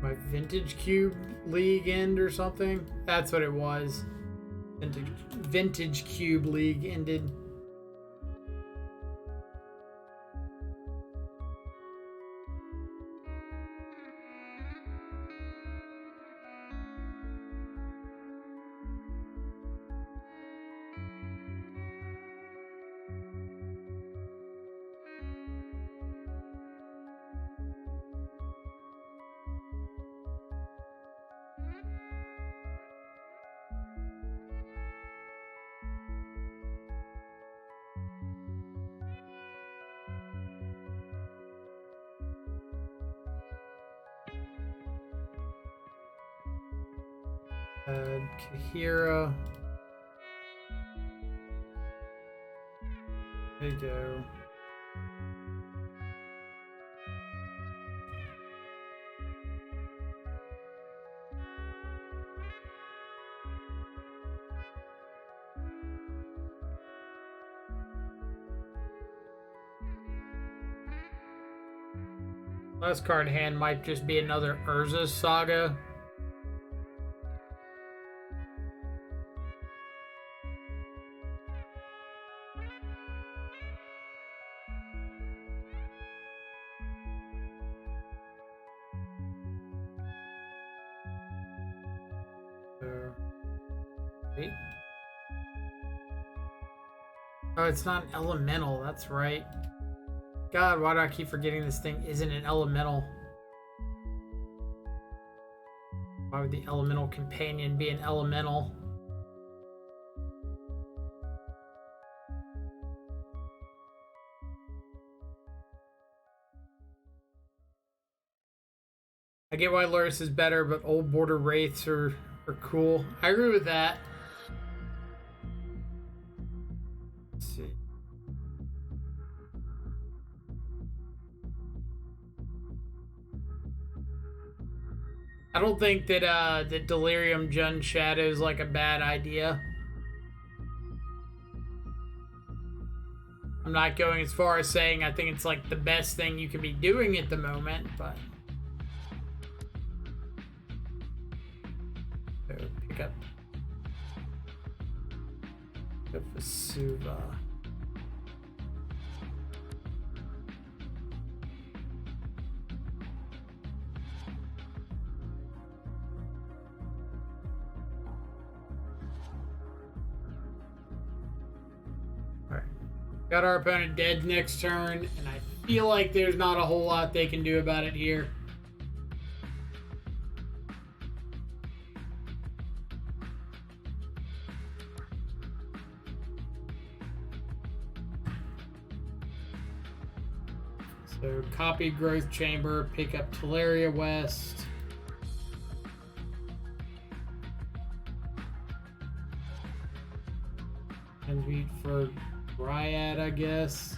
My Vintage Cube League end or something? That's what it was. Vintage Cube League ended. Kahira. There you go. Last card in hand might just be another Urza Saga. Oh, it's not an elemental, that's right. God, why do I keep forgetting this thing isn't an elemental? Why would the elemental companion be an elemental? I get why Lurrus is better, but old border wraiths are cool. I agree with that. Let's see. I don't think that that Delirium Jund Shadow is like a bad idea. I'm not going as far as saying I think it's like the best thing you can be doing at the moment, but so pick up Vesuva. Got our opponent dead next turn, and I feel like there's not a whole lot they can do about it here. So copy Growth Chamber, pick up Teleria West. And beat for Dryad, I guess.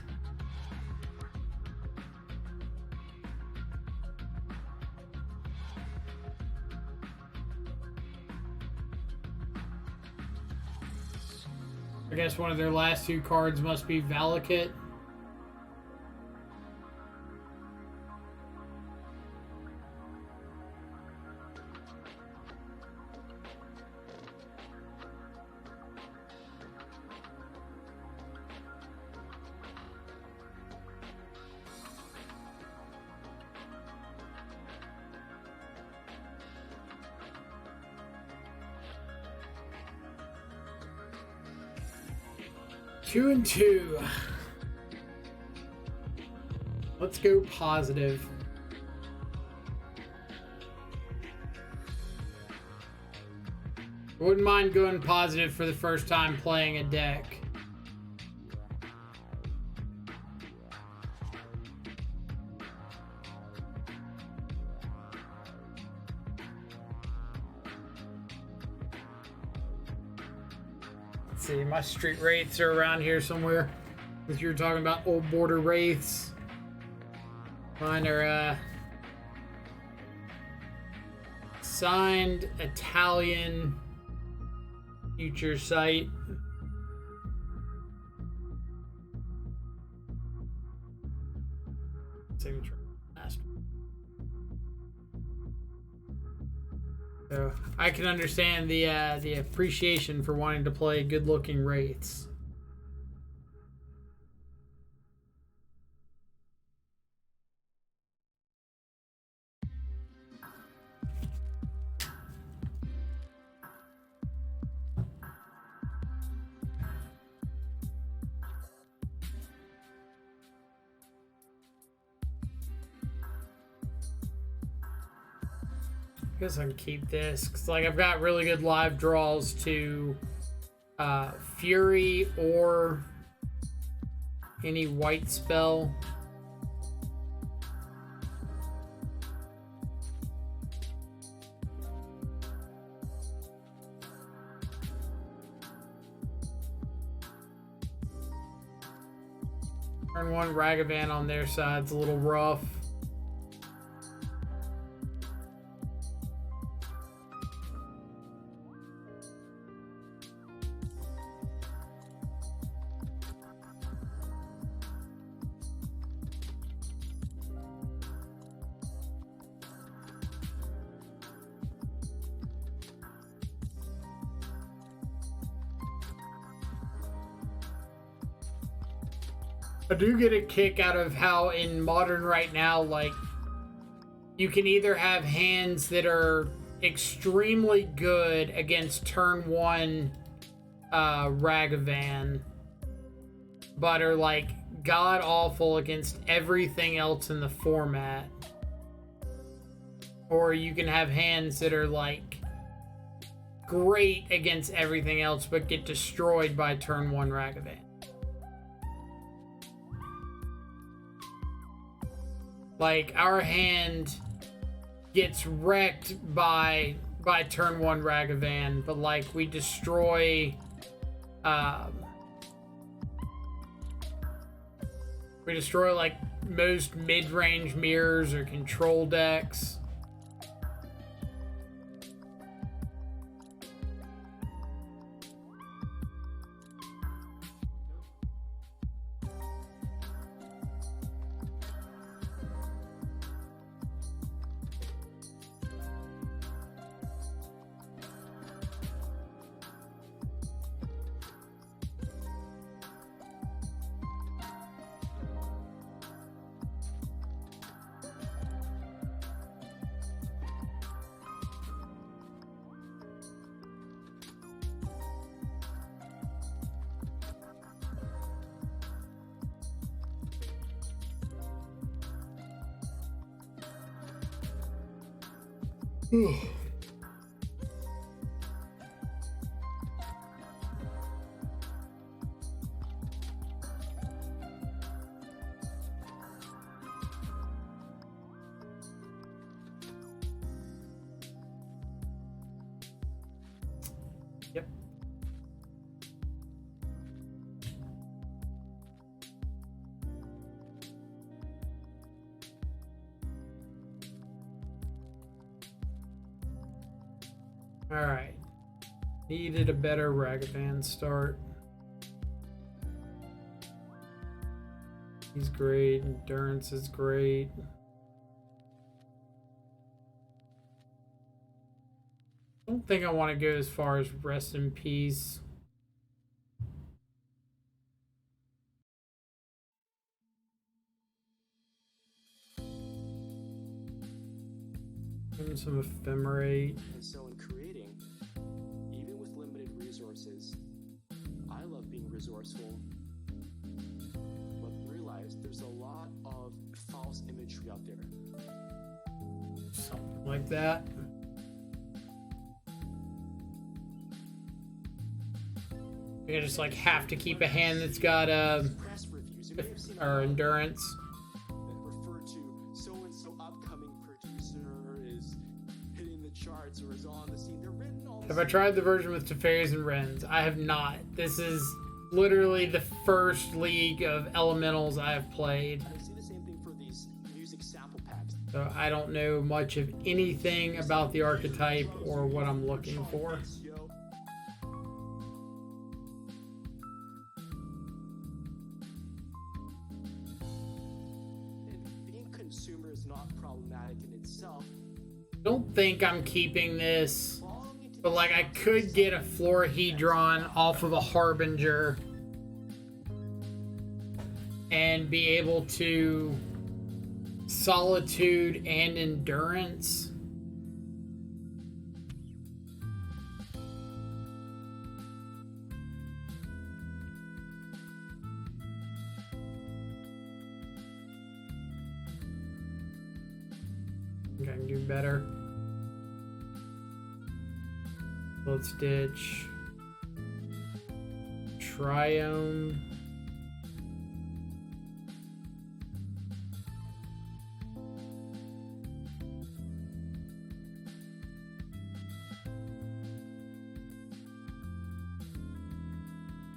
I guess one of their last two cards must be Valakut. Two and two. Let's go positive. Wouldn't mind going positive for the first time playing a deck. See, my street wraiths are around here somewhere. If you're talking about old border wraiths, mine are signed Italian future sight. Signature master. So I can understand the appreciation for wanting to play good-looking wraiths. I guess I can keep this because, like, I've got really good live draws to Fury or any white spell. Turn one Ragavan on their side's a little rough. I do get a kick out of how in Modern right now, like, you can either have hands that are extremely good against turn one Ragavan, but are like god awful against everything else in the format. Or you can have hands that are like great against everything else but get destroyed by turn one Ragavan. Like, our hand gets wrecked by turn 1 Ragavan, but like we destroy like most mid-range mirrors or control decks. Yep. All right. Needed a better Ragavan start. He's great. Endurance is great. I don't think I want to go as far as rest in peace. Give him some ephemerate. And so in creating, even with limited resources, I love being resourceful, but realize there's a lot of false imagery out there. Something like that. I just like have to keep a hand that's got Press reviews, you may have seen or endurance. that refer to so-and-so upcoming producer is hitting the charts or is on the scene. They're written all the Have I tried the version with Teferis and Wrens? I have not. This is literally the first League of Elementals I have played. I see the same thing for these music sample packs. So I don't know much of anything about the archetype or what I'm looking for. Yo. And being consumer is not problematic in itself. Don't think I'm keeping this, Falling into but like I could get a Florahedron off of a Harbinger and be able to Solitude and Endurance. I think I can do better. Let's ditch Triome.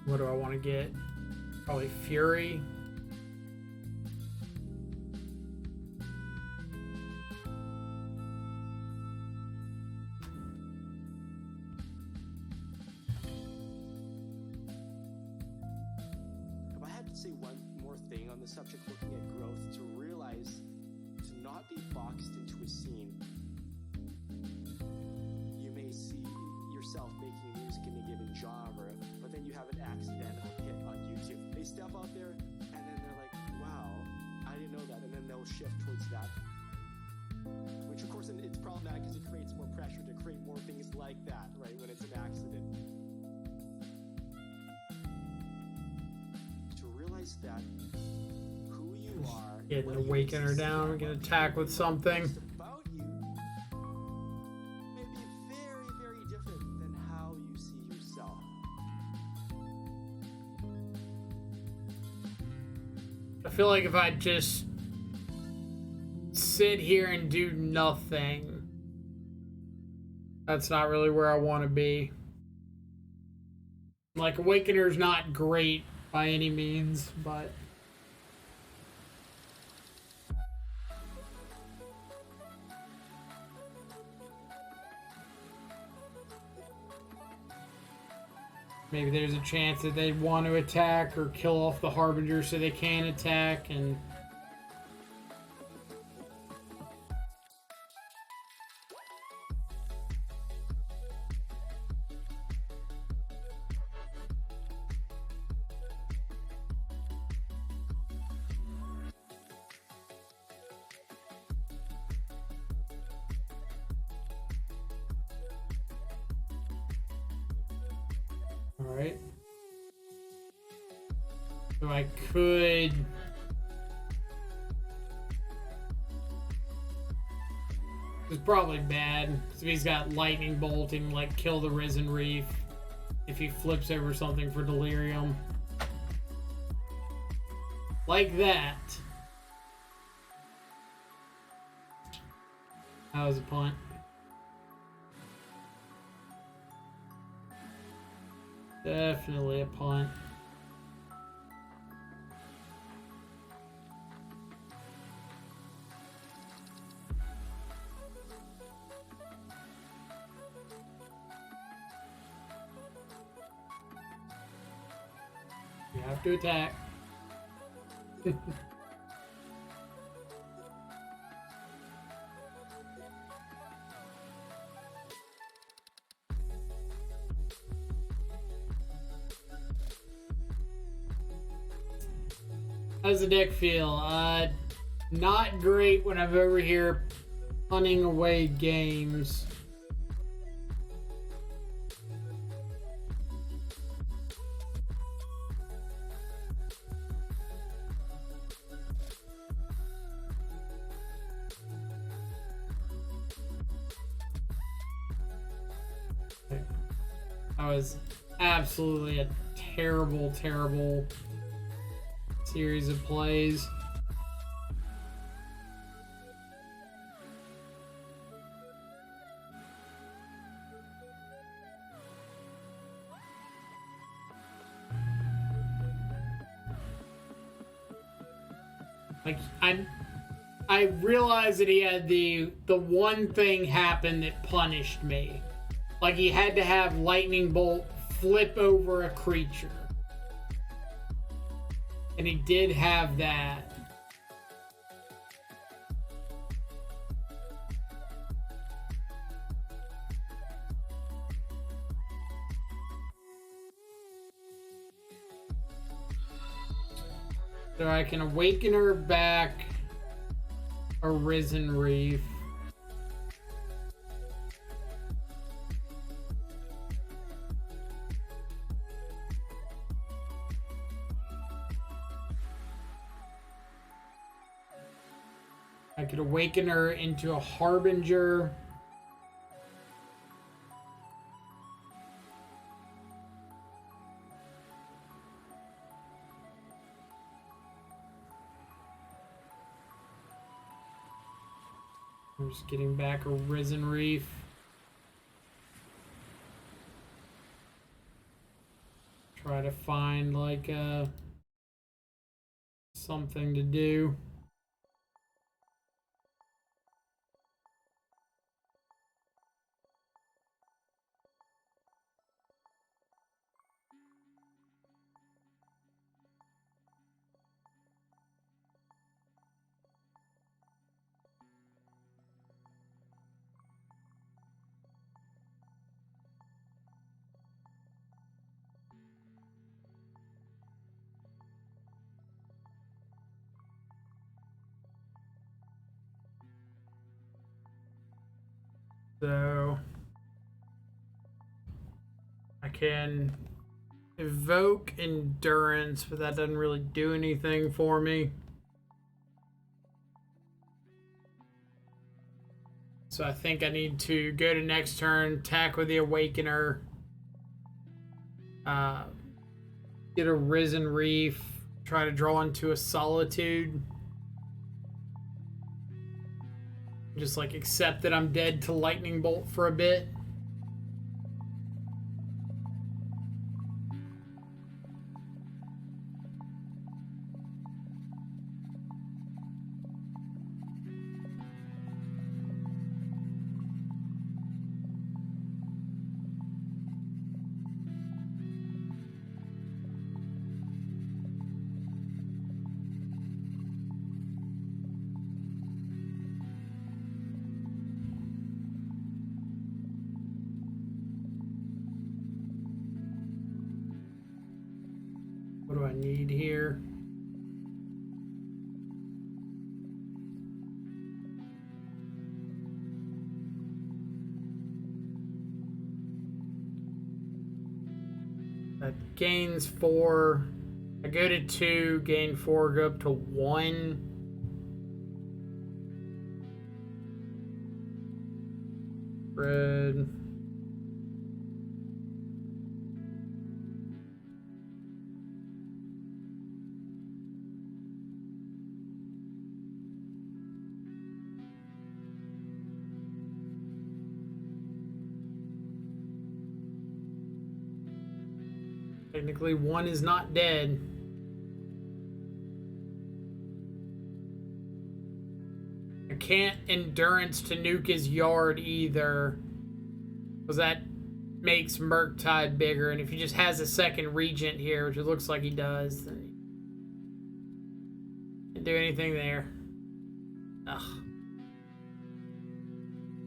What do I want to get? Probably Fury. If I had to say one more thing on the subject, looking at growth, to realize to not be boxed into a scene. You may see yourself making music in a given genre, but then you have an accidental hit on YouTube. They step out there and then they're like, wow, I didn't know that, and then they'll shift towards that. Which of course it's problematic because it creates more pressure to create more things like that, right, when it's an accident. To realize that who you are, Getting what to you waken her exist down, about get you, attacked with something. what's about you may be very, very different than how you see yourself. I feel like if I just sit here and do nothing. That's not really where I want to be. Like, Awakener's not great by any means, but... maybe there's a chance that they want to attack or kill off the Harbinger so they can attack, and... Alright. So I could... It's probably bad. So he's got Lightning Bolt and, like, kill the Risen Reef if he flips over something for Delirium. Like that. That was a punt. Definitely a punt. You have to attack. How does the deck feel? Not great when I'm over here punting away games. That was absolutely a terrible, terrible series of plays. Like, I realized that he had the one thing happen that punished me. Like, he had to have Lightning Bolt flip over a creature. And he did have that. So I can awaken her back a Risen Reef. I could awaken her into a Harbinger. I'm just getting back a Risen Reef. Try to find like something to do. So I can evoke Endurance, but that doesn't really do anything for me. So I think I need to go to next turn, attack with the Awakener, get a Risen Reef, try to draw into a Solitude. Just like accept that I'm dead to lightning bolt for a bit. What do I need here? That gains 4. I go to 2, gain 4, go up to 1. Red. Technically, 1 is not dead. I can't endurance to nuke his yard either, because that makes Murktide bigger. And if he just has a second regent here, which it looks like he does, then he can't do anything there. Ugh.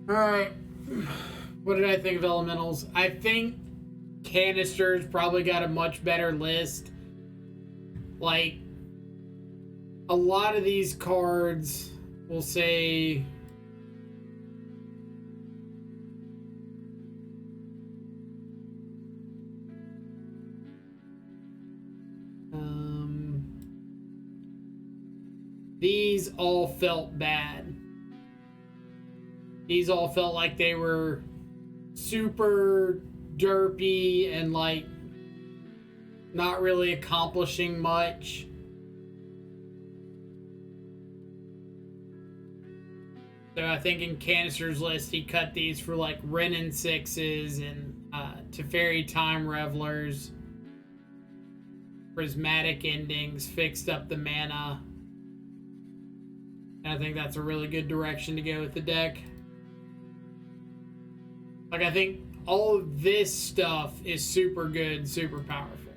Alright. What did I think of elementals? I think Canisters probably got a much better list. Like, a lot of these cards will say these all felt bad. These all felt like they were super derpy and like not really accomplishing much. So I think in Canister's list he cut these for like Renin 6s and Teferi Time Revelers, prismatic endings, fixed up the mana. And I think that's a really good direction to go with the deck. Like, I think all of this stuff is super good, super powerful.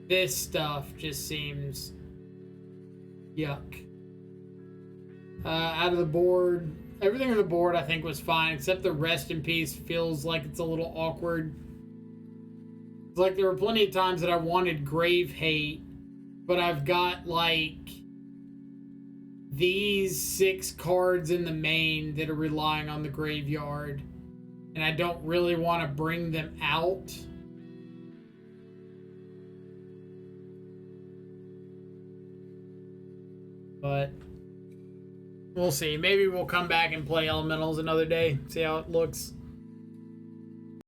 This stuff just seems yuck. Out of the board, everything on the board I think was fine, except the Rest in Peace feels like it's a little awkward. It's like there were plenty of times that I wanted Grave Hate, but I've got like these 6 cards in the main that are relying on the graveyard, and I don't really want to bring them out. But we'll see. Maybe we'll come back and play Elementals another day, see how it looks.